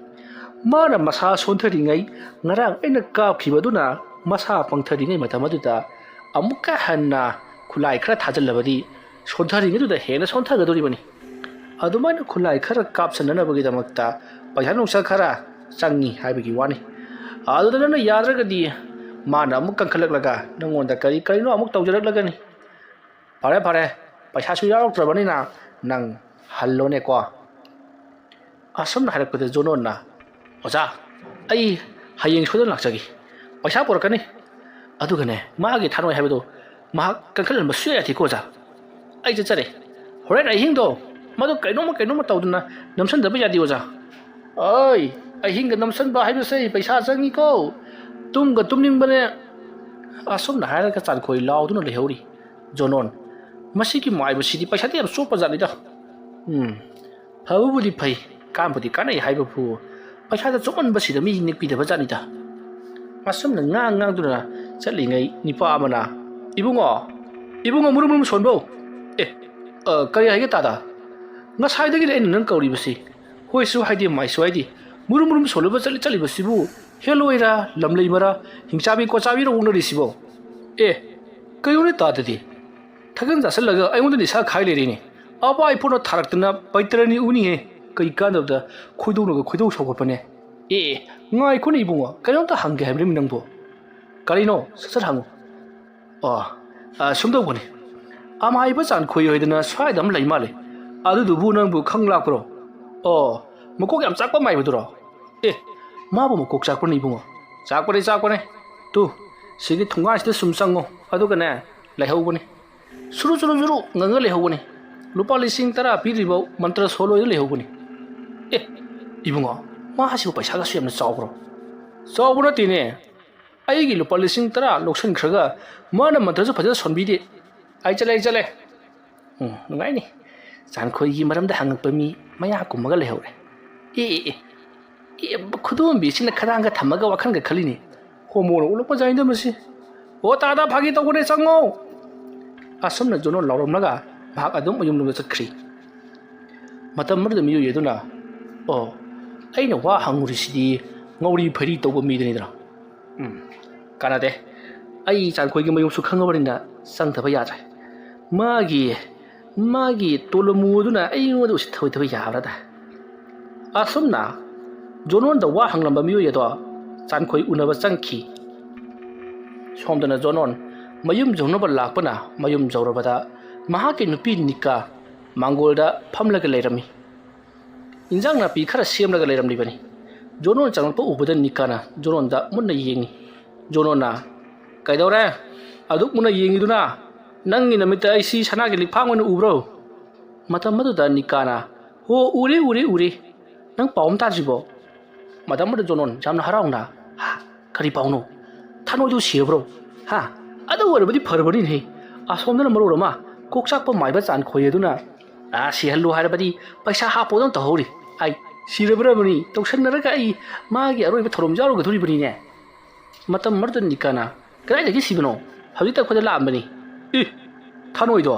mana masa sonthari ngai ngarang aina kap khibaduna masa pangthari ngai matamaduda ꯑꯃꯨꯛꯀ ꯍꯟꯅ ꯈꯨꯠꯂꯥꯏ ꯈꯔ ꯊꯥꯖꯤꯜꯂꯕꯗꯤ ꯁꯣꯟꯊꯔꯤꯉꯩꯗꯨꯗ ꯍꯦꯟꯅ ꯁꯣꯟꯊꯒꯗꯧꯔꯤꯕꯅꯤ ꯑꯗꯨꯃꯥꯏꯅ ꯈꯨꯠꯂꯥꯏ ꯈꯔ ꯀꯥꯞꯁꯟꯅꯅꯕꯒꯤꯗꯃꯛꯇ ꯄꯩꯁꯥ ꯅꯨꯡꯁꯥ ꯈꯔ ꯆꯪꯉꯤ ꯍꯥꯏꯕꯒꯤ ꯋꯥꯅꯤ ꯑꯗꯨꯗ ꯅꯪꯅ ꯌꯥꯗ꯭ꯔꯒꯗꯤ ꯃꯥꯅ ꯑꯃꯨꯛ ꯀꯟꯈꯠꯂꯛꯂꯒ ꯅꯪꯉꯣꯟꯗ ꯀꯔꯤ ꯀꯔꯤꯅꯣ ꯑꯃꯨꯛ ꯇꯧꯖꯔꯛꯂꯒꯅꯤ ꯐꯔꯦ ꯐꯔꯦ ꯄꯩꯁꯥꯁꯨ ꯌꯥꯎꯔꯛꯇ꯭ꯔꯕꯅꯤꯅ ꯅꯪ ꯍꯜꯂꯣꯅꯦꯀꯣ ꯑꯁꯨꯝꯅ ꯍꯥꯏꯔꯛꯄꯗ ꯖꯣꯅꯣꯟꯅ ꯑꯣꯖꯥ ꯑꯩ ꯍꯌꯦꯡ ꯁꯣꯏꯗꯅ ꯂꯥꯛꯆꯒꯦ ꯄꯩꯁꯥ ꯄꯨꯔꯛꯀꯅꯤ ꯑꯗꯨꯒꯅꯦ ꯃꯥꯒꯤ ꯊꯥꯅꯣꯏ ꯍꯥꯏꯕꯗꯣ ꯃꯍꯥꯛ ꯀꯟꯈꯠꯍꯟꯕ ꯁꯨꯌꯥ ꯌꯥꯗꯦꯀꯣ ꯑꯣꯖꯥ ꯑꯩ ꯆꯠꯆꯔꯦ ꯍꯣꯔꯦꯟ ꯑꯍꯤꯡꯗꯣ ꯃꯗꯨ ꯀꯩꯅꯣꯝꯃ ꯇꯧꯗꯅ ꯅꯝꯁꯟꯗꯕ ꯌꯥꯗꯦ ꯑꯣꯖꯥ ꯑꯩ ꯑꯍꯤꯡꯒ ꯅꯝꯁꯟꯕ ꯍꯥꯏꯕꯁꯦ ꯄꯩꯁꯥ ꯆꯪꯉꯤꯀꯣ ꯇꯨꯝꯒ ꯇꯨꯝꯅꯤꯡꯕꯅꯦ ꯑꯁꯨꯝꯅ ꯍꯥꯏꯔꯒ ꯆꯥꯟꯈꯣꯏ ꯂꯥꯎꯗꯨꯅ ꯂꯩꯍꯧꯔꯤ ꯖꯣꯅꯣꯟ ꯃꯁꯤꯒꯤ ꯃꯥꯏꯕꯁꯤꯗꯤ ꯄꯩꯁꯥꯗꯤ ꯌꯥꯝ ꯆꯣꯞꯄ ꯖꯥꯠꯅꯤꯗ ꯐꯕꯕꯨꯗꯤ ꯐꯩ ꯀꯥꯟꯕꯨꯗꯤ ꯀꯥꯟꯅꯩ ꯍꯥꯏꯕꯕꯨ ꯄꯩꯁꯥꯗ ꯆꯣꯞꯃꯟꯕꯁꯤꯗ ꯃꯤ ꯅꯦꯛꯄꯤꯗꯕ ꯖꯥꯠꯅꯤꯗ ꯑꯁꯨꯝꯅ ꯉꯥꯡꯗꯨꯅ ꯆꯠꯂꯤꯉꯩ ꯅꯤꯄꯥ ꯑꯃꯅ ꯏꯕꯨꯡꯉꯣ ꯃꯨꯔꯨꯝ ꯁꯣꯟꯕꯧ ꯀꯔꯤ ꯍꯥꯏꯒꯦ ꯇꯥꯗ ꯉꯁꯥꯏꯗꯒꯤꯗꯤ ꯑꯩꯅ ꯅꯪ ꯀꯧꯔꯤꯕꯁꯤ ꯍꯣꯏꯁꯨ ꯍꯥꯏꯗꯦ ꯃꯥꯏꯁꯨ ꯍꯥꯏꯗꯦ ꯃꯨꯔꯨꯝ ꯁꯣꯜꯂꯕ ꯆꯠꯂꯤꯕꯁꯤꯕꯨ ꯍꯦꯜꯂꯣꯏꯔꯥ ꯂꯝꯂꯩꯃꯔꯥ ꯍꯤꯡꯆꯥꯕꯤ ꯀꯣꯆꯥꯕꯤꯔ ꯑꯣꯛꯅꯔꯤꯁꯤꯕꯣ ꯀꯩꯅꯣꯅꯦ ꯇꯥꯗꯗꯤ ꯊꯒꯟ ꯆꯥꯁꯤꯜꯂꯒ ꯑꯩꯉꯣꯟꯗ ꯅꯤꯁꯥ ꯈꯥꯏ ꯂꯩꯔꯤꯅꯦ ꯑꯄꯥ ꯏꯄꯣꯅ ꯊꯥꯔꯛꯇꯅ ꯄꯩꯇꯔꯅꯤ ꯎꯅꯤꯍꯦ ꯀꯩ ꯀꯥꯟꯗꯕꯗ ꯈꯣꯏꯗꯧ ꯁꯧꯒꯠꯄꯅꯦ ꯉꯥꯏꯈꯣꯅꯦ ꯏꯕꯨꯡꯉꯣ ꯀꯩꯅꯣꯝꯇ ꯍꯪꯒꯦ ꯍꯥꯏꯕꯅꯤ ꯅꯪꯕꯨ ꯀꯔꯤꯅꯣ ꯁꯠ ꯍꯪꯉꯨ ꯁꯨꯝꯗꯧꯕꯅꯤ ꯑꯃꯥꯏꯕ ꯆꯥꯟꯈꯣꯏ ꯍꯣꯏꯗꯅ ꯁ꯭ꯋꯥꯏꯗ ꯑꯃ ꯂꯩ ꯃꯥꯜꯂꯦ ꯑꯗꯨꯗꯨꯕꯨ ꯅꯪꯕꯨ ꯈꯪ ꯂꯥꯛꯄ꯭ꯔꯣ ꯃꯀꯣꯛ ꯌꯥꯝ ꯆꯥꯛꯄ ꯃꯥꯏꯕꯗꯨꯔꯣ ꯃꯥꯕꯨ ꯃꯀꯣꯛ ꯆꯥꯛꯄꯅꯤ ꯏꯕꯨꯡꯉꯣ ꯆꯥꯛꯄꯅꯦ ꯇꯨ ꯁꯤꯒꯤ ꯊꯣꯡꯒꯥꯟꯁꯤꯗ ꯁꯨꯝ ꯆꯪꯉꯣ ꯑꯗꯨꯒꯅꯦ ꯂꯩꯍꯧꯕꯅꯤ ꯁꯨꯔꯨ ꯉꯪꯉ ꯂꯩꯍꯧꯕꯅꯤ ꯂꯨꯄꯥ 10,000 ꯄꯤꯗ꯭ꯔꯤꯐꯥꯎ ꯃꯟꯇ꯭ꯔ ꯁꯣꯜꯂꯣꯏꯗ ꯂꯩꯍꯧꯕꯅꯤ ꯏꯕꯨꯡꯉꯣ ꯃꯥꯁꯤꯕꯨ ꯄꯩꯁꯥꯒꯁꯨ ꯌꯥꯝꯅ ꯆꯥꯎꯕ꯭ꯔꯣ ꯆꯥꯎꯕ ꯅꯠꯇꯦꯅꯦ ꯑꯩꯒꯤ ꯂꯨꯄꯥ 10,000 ꯂꯧꯁꯟꯈ꯭ꯔꯒ ꯃꯥꯅ ꯃꯟꯇ꯭ꯔꯁꯨ ꯐꯖꯅ ꯁꯣꯟꯕꯤꯗꯦ ꯑꯩ ꯆꯠꯂꯦ ꯅꯨꯡꯉꯥꯏꯅꯤ ꯆꯥꯟꯈꯣꯏꯒꯤ ꯃꯔꯝꯗ ꯍꯪꯉꯛꯄ ꯃꯤ ꯃꯌꯥ ꯀꯨꯝꯃꯒ ꯂꯩꯍꯧꯔꯦ ꯈꯨꯗꯣꯝꯕꯤꯁꯤꯅ ꯈꯗꯥꯡꯒ ꯊꯝꯃꯒ ꯋꯥꯈꯜꯒ ꯈꯜꯂꯤꯅꯤ ꯍꯣꯃꯣꯅ ꯎꯠꯂꯛꯄ ꯖꯥꯏꯟꯗ ꯃꯁꯤ ꯇꯥꯗ ꯐꯥꯒꯤ ꯇꯧꯕꯅꯦ ꯆꯪꯉꯣ ꯑꯁꯨꯝꯅ ꯖꯣꯅꯣꯟ ꯂꯥꯎꯔꯝꯂꯒ ꯃꯍꯥꯛ ꯑꯗꯨꯝ ꯃꯌꯨꯝꯗ ꯆꯠꯈ꯭ꯔꯤ ꯃꯇꯝ ꯑꯗꯨꯗ ꯃꯤꯑꯣꯏ ꯑꯗꯨꯅ ꯑꯩꯅ ꯋꯥ ꯍꯪꯉꯨꯔꯤꯁꯤꯗꯤ ꯉꯧꯔꯤ ꯐꯩꯔꯤ ꯇꯧꯕ ꯃꯤꯗꯅꯤꯗꯅ ꯀꯥꯟꯅꯗꯦ ꯑꯩ ꯆꯥꯟꯈꯣꯏꯒꯤ ꯃꯌꯨꯝꯁꯨ ꯈꯪꯉꯕꯅꯤꯅ ꯆꯪꯗꯕ ꯌꯥꯗ꯭ꯔꯦ ꯃꯥꯒꯤ ꯇꯣꯂꯃꯨ ꯑꯗꯨꯅ ꯑꯩꯉꯣꯟꯗ ꯎꯁꯤꯠꯊꯕ ꯌꯥꯕ꯭ꯔꯥꯗ ꯑꯁꯨꯝꯅ ꯖꯣꯅꯣꯟꯗ ꯋꯥ ꯍꯪꯂꯝꯕ ꯃꯤꯑꯣꯏ ꯑꯗꯣ ꯆꯥꯟꯈꯣꯏ ꯎꯅꯕ ꯆꯪꯈꯤ ꯁꯣꯝꯗꯅ ꯖꯣꯅꯣꯟ ꯃꯌꯨꯝ ꯌꯧꯅꯕ ꯂꯥꯛꯄꯅ ꯃꯌꯨꯝ ꯌꯧꯔꯕꯗ ꯃꯍꯥꯛꯀꯤ ꯅꯨꯄꯤ ꯅꯤꯀꯥ ꯃꯥꯡꯒꯣꯜꯗ ꯐꯝꯂꯒ ꯂꯩꯔꯝꯃꯤ ꯏꯟꯖꯥꯡ ꯅꯥꯄꯤ ꯈꯔ ꯁꯦꯝꯂꯒ ꯂꯩꯔꯝꯂꯤꯕꯅꯤ ꯖꯣꯅꯣꯟ ꯆꯪꯂꯛꯄ ꯎꯕꯗ ꯅꯤꯀꯥꯅ ꯖꯣꯅꯣꯟꯗ ꯃꯨꯟꯅ ꯌꯦꯡꯉꯤ ꯖꯣꯅꯣꯟꯅ ꯀꯩꯗꯧꯔꯦ ꯑꯗꯨꯛ ꯃꯨꯟꯅ ꯌꯦꯡꯉꯤꯗꯨꯅ ꯅꯪꯒꯤ ꯅꯨꯃꯤꯠꯇ ꯑꯩ ꯁꯤ ꯁꯅꯥꯒꯤ ꯂꯤꯛꯐꯥꯡ ꯑꯣꯏꯅ ꯎꯕ꯭ꯔꯣ ꯃꯇꯝ ꯑꯗꯨꯗ ꯅꯤꯀꯥꯅ ꯎꯔꯦ ꯅꯪ ꯄꯥꯎ ꯑꯃ ꯇꯥꯗ꯭ꯔꯤꯕꯣ ꯃꯇꯝ ꯑꯗꯨꯗ ꯖꯣꯅꯣꯟ ꯌꯥꯝꯅ ꯍꯔꯥꯎꯅ ꯀꯔꯤ ꯄꯥꯎꯅꯣ ꯊꯥꯅꯣꯏꯗꯨ ꯁꯤꯔꯕ꯭ꯔꯣ ꯑꯗꯨ ꯑꯣꯏꯔꯕꯗꯤ ꯐꯔꯕꯅꯤꯅꯦ ꯑꯁꯣꯝꯗꯅ ꯃꯔꯣꯜ ꯑꯃ ꯀꯣꯛ ꯆꯥꯛꯄ ꯃꯥꯏꯕ ꯆꯥꯟꯈꯣꯏ ꯑꯗꯨꯅ ꯁꯤꯍꯜꯂꯨ ꯍꯥꯏꯔꯕꯗꯤ ꯄꯩꯁꯥ ꯍꯥꯞꯄꯣꯗꯪ ꯇꯧꯍꯧꯔꯤ ꯑꯩ ꯁꯤꯔꯕ꯭ꯔꯕꯅꯤ ꯇꯧꯁꯟꯅꯔꯒ ꯑꯩ ꯃꯥꯒꯤ ꯑꯔꯣꯏꯕ ꯊꯧꯔꯝ ꯌꯥꯎꯔꯒꯗꯣꯔꯤꯕꯅꯤꯅꯦ ꯃꯇꯝ ꯑꯃꯗ ꯅꯤꯀꯥꯅ ꯀꯗꯥꯏꯗꯒꯤ ꯁꯤꯕꯅꯣ ꯍꯧꯖꯤꯛꯇ ꯑꯩꯈꯣꯏꯗ ꯂꯥꯛꯑꯝꯕꯅꯤ ꯊꯥꯅꯣꯏꯗꯣ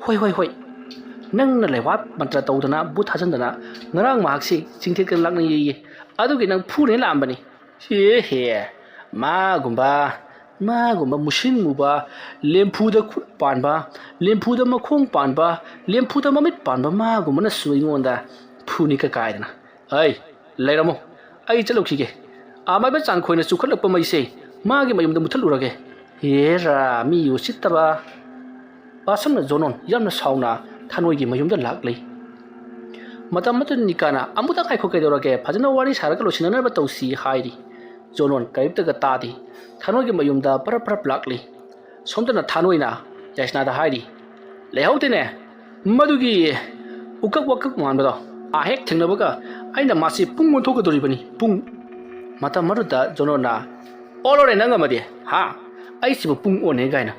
ꯍꯣꯏ ꯅꯪꯅ ꯂꯩꯋꯥꯠ ꯃꯟꯇ꯭ꯔ ꯇꯧꯗꯅ ꯕꯨꯠ ꯊꯥꯖꯟꯗꯅ ꯉꯔꯥꯡ ꯃꯍꯥꯛꯁꯤ ꯆꯤꯡꯊꯦꯛꯇ ꯂꯥꯛꯅꯩꯌꯦ ꯑꯗꯨꯒꯤ ꯅꯪ ꯐꯨꯅꯦ ꯂꯥꯛꯑꯝꯕꯅꯤ ꯃꯥꯒꯨꯝꯕ ꯃꯨꯁꯤꯟ ꯃꯨꯕ ꯂꯦꯝꯐꯨꯗ ꯈꯨꯠ ꯄꯥꯟꯕ ꯂꯦꯝꯐꯨꯗ ꯃꯈꯣꯡ ꯄꯥꯟꯕ ꯂꯦꯝꯐꯨꯗ ꯃꯃꯤꯠ ꯄꯥꯟꯕ ꯃꯥꯒꯨꯝꯕꯅꯁꯨ ꯑꯩꯉꯣꯟꯗ ꯐꯨꯅꯤꯀ ꯀꯥꯏꯗꯅ ꯂꯩꯔꯝꯃꯣ ꯑꯩ ꯆꯠꯂꯨꯈꯤꯒꯦ ꯑꯃꯥꯏꯕ ꯆꯥꯟꯈꯣꯏꯅ ꯆꯨꯈꯠꯂꯛꯄ ꯃꯩꯁꯦ ꯃꯥꯒꯤ ꯃꯌꯨꯝꯗ ꯃꯨꯊꯠꯂꯨꯔꯒꯦ ꯃꯤ ꯎꯁꯤꯠꯇꯕ ꯑꯁꯨꯝꯅ ꯖꯣꯅꯣꯟ ꯌꯥꯝꯅ ꯁꯥꯎꯅ ꯊꯥꯅꯣꯏꯒꯤ ꯃꯌꯨꯝꯗ ꯂꯥꯛꯂꯤ ꯃꯇꯝ ꯑꯗꯨꯗ ꯅꯤꯀꯥꯅ ꯑꯃꯨꯛꯇ ꯉꯥꯏꯈꯣ ꯀꯩꯗꯧꯔꯒꯦ ꯐꯖꯅ ꯋꯥꯔꯤ ꯁꯥꯔꯒ ꯂꯣꯏꯁꯤꯟꯅꯅꯕ ꯇꯧꯁꯤ ꯍꯥꯏꯔꯤ ꯖꯣꯅꯣꯟ ꯀꯔꯤꯝꯇꯒ ꯇꯥꯗꯦ ꯊꯥꯅꯣꯏꯒꯤ ꯃꯌꯨꯝꯗ ꯄꯔꯞ ꯂꯥꯛꯂꯤ ꯁꯣꯝꯗꯅ ꯊꯥꯅꯣꯏꯅ ꯌꯥꯏꯁꯅꯥꯗ ꯍꯥꯏꯔꯤ ꯂꯩꯍꯧꯗꯦꯅꯦ ꯃꯗꯨꯒꯤ ꯎꯀꯛ ꯋꯥꯀꯛ ꯃꯥꯟꯕꯗꯣ ꯍꯦꯛ ꯊꯦꯡꯅꯕꯒ ꯑꯩꯅ ꯃꯥꯁꯤ ꯄꯨꯡ ꯑꯣꯟꯊꯣꯛꯀꯗꯣꯔꯤꯕꯅꯤ ꯃꯇꯝ ꯑꯗꯨꯗ ꯖꯣꯅꯣꯟꯅ ꯑꯣꯜꯂꯣꯔꯦ ꯅꯪ ꯑꯃꯗꯤ ꯑꯩꯁꯤꯕꯨ ꯄꯨꯡ ꯑꯣꯟꯅꯦ ꯀꯥꯏꯅ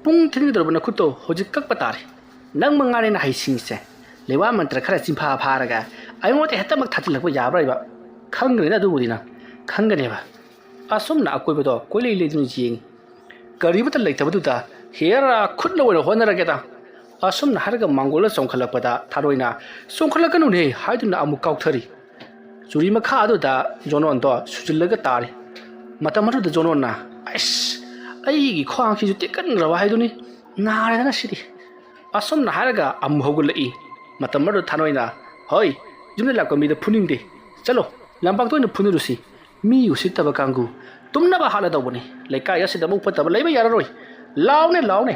ꯄꯨꯡ ꯊꯤꯟꯒꯗꯧꯔꯕ ꯅꯈꯨꯠꯇꯣ ꯍꯧꯖꯤꯛ ꯀꯛꯄ ꯇꯥꯔꯦ ꯅꯪ ꯃꯉꯥꯏꯔꯦꯅ ꯍꯩꯁꯤꯡꯉꯤꯁꯦ ꯂꯩꯋꯥ ꯃꯟꯇ꯭ꯔ ꯈꯔ ꯆꯤꯟꯐꯥ ꯐꯥꯔꯒ ꯑꯩꯉꯣꯟꯗ ꯍꯦꯛꯇꯃꯛ ꯊꯥꯖꯤꯜꯂꯛꯄ ꯌꯥꯕ꯭ꯔꯥ ꯈꯪꯒꯅꯤꯅ ꯑꯗꯨꯕꯨꯗꯤ ꯅꯪ ꯈꯪꯒꯅꯦꯕ ꯑꯁꯨꯝꯅ ꯑꯀꯣꯏꯕꯗꯣ ꯀꯣꯏꯂꯩ ꯂꯩꯗꯨꯅ ꯌꯦꯡꯉꯤ ꯀꯔꯤꯃꯇ ꯂꯩꯇꯕꯗꯨꯗ ꯈꯨꯠꯅ ꯑꯣꯏꯅ ꯍꯣꯠꯅꯔꯒꯦꯗ ꯑꯁꯨꯝꯅ ꯍꯥꯏꯔꯒ ꯃꯥꯡꯒꯣꯜꯗ ꯆꯣꯡꯈꯠꯂꯛꯄꯗ ꯊꯥꯅꯣꯏꯅ ꯆꯣꯡꯈꯠꯂꯛꯀꯅꯨꯅꯦ ꯍꯥꯏꯗꯨꯅ ꯑꯃꯨꯛ ꯀꯥꯎꯊꯔꯤ ꯆꯨꯔꯤ ꯃꯈꯥ ꯑꯗꯨꯗ ꯖꯣꯅꯣꯟꯗꯣ ꯁꯨꯖꯤꯜꯂꯒ ꯇꯥꯔꯤ ꯃꯇꯝ ꯑꯗꯨꯗ ꯖꯣꯅꯣꯟꯅ ꯑꯩꯒꯤ ꯈ꯭ꯋꯥꯡꯁꯤꯁꯨ ꯇꯦꯛꯀꯟꯈ꯭ꯔꯕ ꯍꯥꯏꯗꯨꯅꯤ ꯅꯥꯔꯦꯗꯅ ꯁꯤꯗꯤ ꯑꯁꯨꯝꯅ ꯍꯥꯏꯔꯒ ꯑꯃꯨꯛ ꯍꯧꯒꯠꯂꯛꯏ ꯃꯇꯝ ꯑꯗꯨꯗ ꯊꯥꯅꯣꯏꯅ ꯍꯣꯏ ꯌꯨꯝꯗ ꯂꯥꯛꯄ ꯃꯤꯗ ꯐꯨꯅꯤꯡꯗꯦ ꯆꯠꯂꯣ ꯂꯝꯄꯥꯛꯇ ꯑꯣꯏꯅ ꯐꯨꯅꯔꯨꯁꯤ ꯃꯤ ꯎꯁꯤꯠꯇꯕ ꯀꯥꯡꯕꯨ ꯇꯨꯝꯅꯕ ꯍꯥꯠꯂꯗꯧꯕꯅꯤ ꯂꯩꯀꯥꯏ ꯑꯁꯤꯗ ꯑꯃꯨꯛ ꯐꯠꯇꯕ ꯂꯩꯕ ꯌꯥꯔꯔꯣꯏ ꯂꯥꯎꯅꯦ ꯂꯥꯎꯅꯦ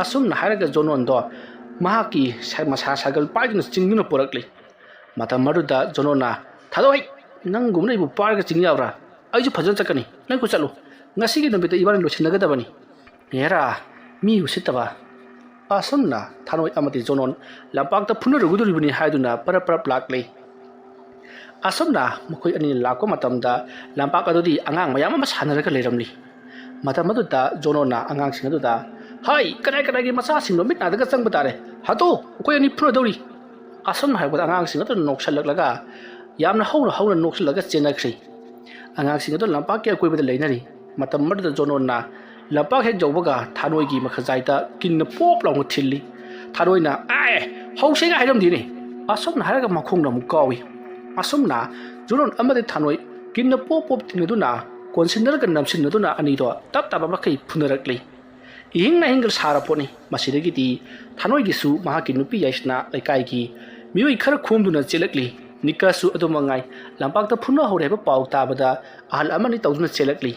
ꯑꯁꯨꯝꯅ ꯍꯥꯏꯔꯒ ꯖꯣꯅꯣꯟꯗꯣ ꯃꯍꯥꯛꯀꯤ ꯃꯁꯥ ꯁꯥꯒꯜ ꯄꯥꯏꯗꯨꯅ ꯆꯤꯡꯗꯨꯅ ꯄꯨꯔꯛꯂꯤ ꯃꯇꯝ ꯑꯗꯨꯗ ꯖꯣꯅꯣꯟꯅ ꯊꯥꯗꯣꯛ ꯅꯪꯒꯨꯝꯕꯅ ꯑꯩꯕꯨ ꯄꯥꯏꯔꯒ ꯆꯤꯡ ꯌꯥꯕ꯭ꯔꯥ ꯑꯩꯁꯨ ꯐꯖꯅ ꯆꯠꯀꯅꯤ ꯅꯪꯁꯨ ꯆꯠꯂꯨ ꯉꯁꯤꯒꯤ ꯅꯨꯃꯤꯠꯇ ꯏꯕꯥꯅꯤ ꯂꯣꯏꯁꯤꯟꯅꯒꯗꯕꯅꯤ ꯍꯦꯔꯥ ꯃꯤ ꯎꯁꯤꯠꯇꯕ ꯑꯁꯨꯝꯅ ꯊꯥꯅꯣꯏ ꯑꯃꯗꯤ ꯖꯣꯅꯣꯟ ꯂꯝꯄꯥꯛꯇ ꯐꯨꯅꯔꯨꯒꯗꯧꯔꯤꯕꯅꯤ ꯍꯥꯏꯗꯨꯅ ꯄꯔꯞ ꯄꯔꯞ ꯂꯥꯛꯂꯤ ꯑꯁꯨꯝꯅ ꯃꯈꯣꯏ ꯑꯅꯤ ꯂꯥꯛꯄ ꯃꯇꯝꯗ ꯂꯝꯄꯥꯛ ꯑꯗꯨꯗꯤ ꯑꯉꯥꯡ ꯃꯌꯥꯝ ꯑꯃ ꯁꯥꯟꯅꯔꯒ ꯂꯩꯔꯝꯂꯤ ꯃꯇꯝ ꯑꯗꯨꯗ ꯖꯣꯅꯣꯟꯅ ꯑꯉꯥꯡꯁꯤꯡ ꯑꯗꯨꯗ ꯍꯥꯏ ꯀꯗꯥꯏ ꯀꯗꯥꯏꯒꯤ ꯃꯆꯥꯁꯤꯡꯗꯣ ꯃꯤꯠ ꯅꯥꯗꯒ ꯆꯪꯕ ꯇꯥꯔꯦ ꯍꯥꯠꯇꯣ ꯑꯩꯈꯣꯏ ꯑꯅꯤ ꯐꯨꯅꯗꯧꯔꯤ ꯑꯁꯨꯝꯅ ꯍꯥꯏꯔꯛꯄꯗ ꯑꯉꯥꯡꯁꯤꯡ ꯑꯗꯨ ꯅꯣꯛꯁꯜꯂꯛꯂꯒ ꯌꯥꯝꯅ ꯍꯧꯅ ꯅꯣꯛꯁꯜꯂꯒ ꯆꯦꯟꯅꯈ꯭ꯔꯤ ꯑꯉꯥꯡꯁꯤꯡ ꯑꯗꯨ ꯂꯝꯄꯥꯛꯀꯤ ꯑꯀꯣꯏꯕꯗ ꯂꯩꯅꯔꯤ ꯃꯇꯝ ꯑꯗꯨꯗ ꯖꯣꯅꯣꯟꯅ ꯂꯝꯄꯥꯛ ꯍꯦꯛ ꯌꯧꯕꯒ ꯊꯥꯅꯣꯏꯒꯤ ꯃꯈꯖꯥꯏꯗ ꯀꯤꯟꯅ ꯄꯣꯞ ꯂꯥꯎꯅ ꯊꯤꯜꯂꯤ ꯊꯥꯅꯣꯏꯅ ꯍꯧꯁꯦꯒ ꯍꯥꯏꯔꯝꯗꯦꯅꯦ ꯑꯁꯨꯝꯅ ꯍꯥꯏꯔꯒ ꯃꯈꯣꯡꯅ ꯑꯃꯨꯛ ꯀꯥꯎꯏ ꯑꯁꯨꯝꯅ ꯖꯣꯅꯣꯟ ꯑꯃꯗꯤ ꯊꯥꯅꯣꯏ ꯀꯤꯟꯅ ꯄꯣꯞ ꯄꯣꯞ ꯊꯤꯟꯅꯗꯨꯅ ꯀꯣꯟꯁꯤꯟꯅꯔꯒ ꯅꯝꯁꯤꯟꯅꯗꯨꯅ ꯑꯅꯤꯗꯣ ꯇꯞ ꯇꯞꯄ ꯃꯈꯩ ꯐꯨꯅꯔꯛꯂꯤ ꯏꯍꯤꯡ ꯅꯥꯍꯤꯡꯒ ꯁꯥꯔ ꯄꯣꯠꯅꯤ ꯃꯁꯤꯗꯒꯤꯗꯤ ꯊꯥꯅꯣꯏꯒꯤꯁꯨ ꯃꯍꯥꯛꯀꯤ ꯅꯨꯄꯤ ꯌꯥꯏꯁꯅꯥ ꯂꯩꯀꯥꯏꯒꯤ ꯃꯤꯑꯣꯏ ꯈꯔ ꯈꯣꯝꯗꯨꯅ ꯆꯦꯜꯂꯛꯂꯤ ꯅꯤꯀꯥꯁꯨ ꯑꯗꯨꯃꯉꯥꯏ ꯂꯝꯄꯥꯛꯇ ꯐꯨꯅꯍꯧꯔꯦ ꯍꯥꯏꯕ ꯄꯥꯎ ꯇꯥꯕꯗ ꯑꯍꯜ ꯑꯃꯅꯤ ꯇꯧꯗꯨꯅ ꯆꯦꯜꯂꯛꯂꯤ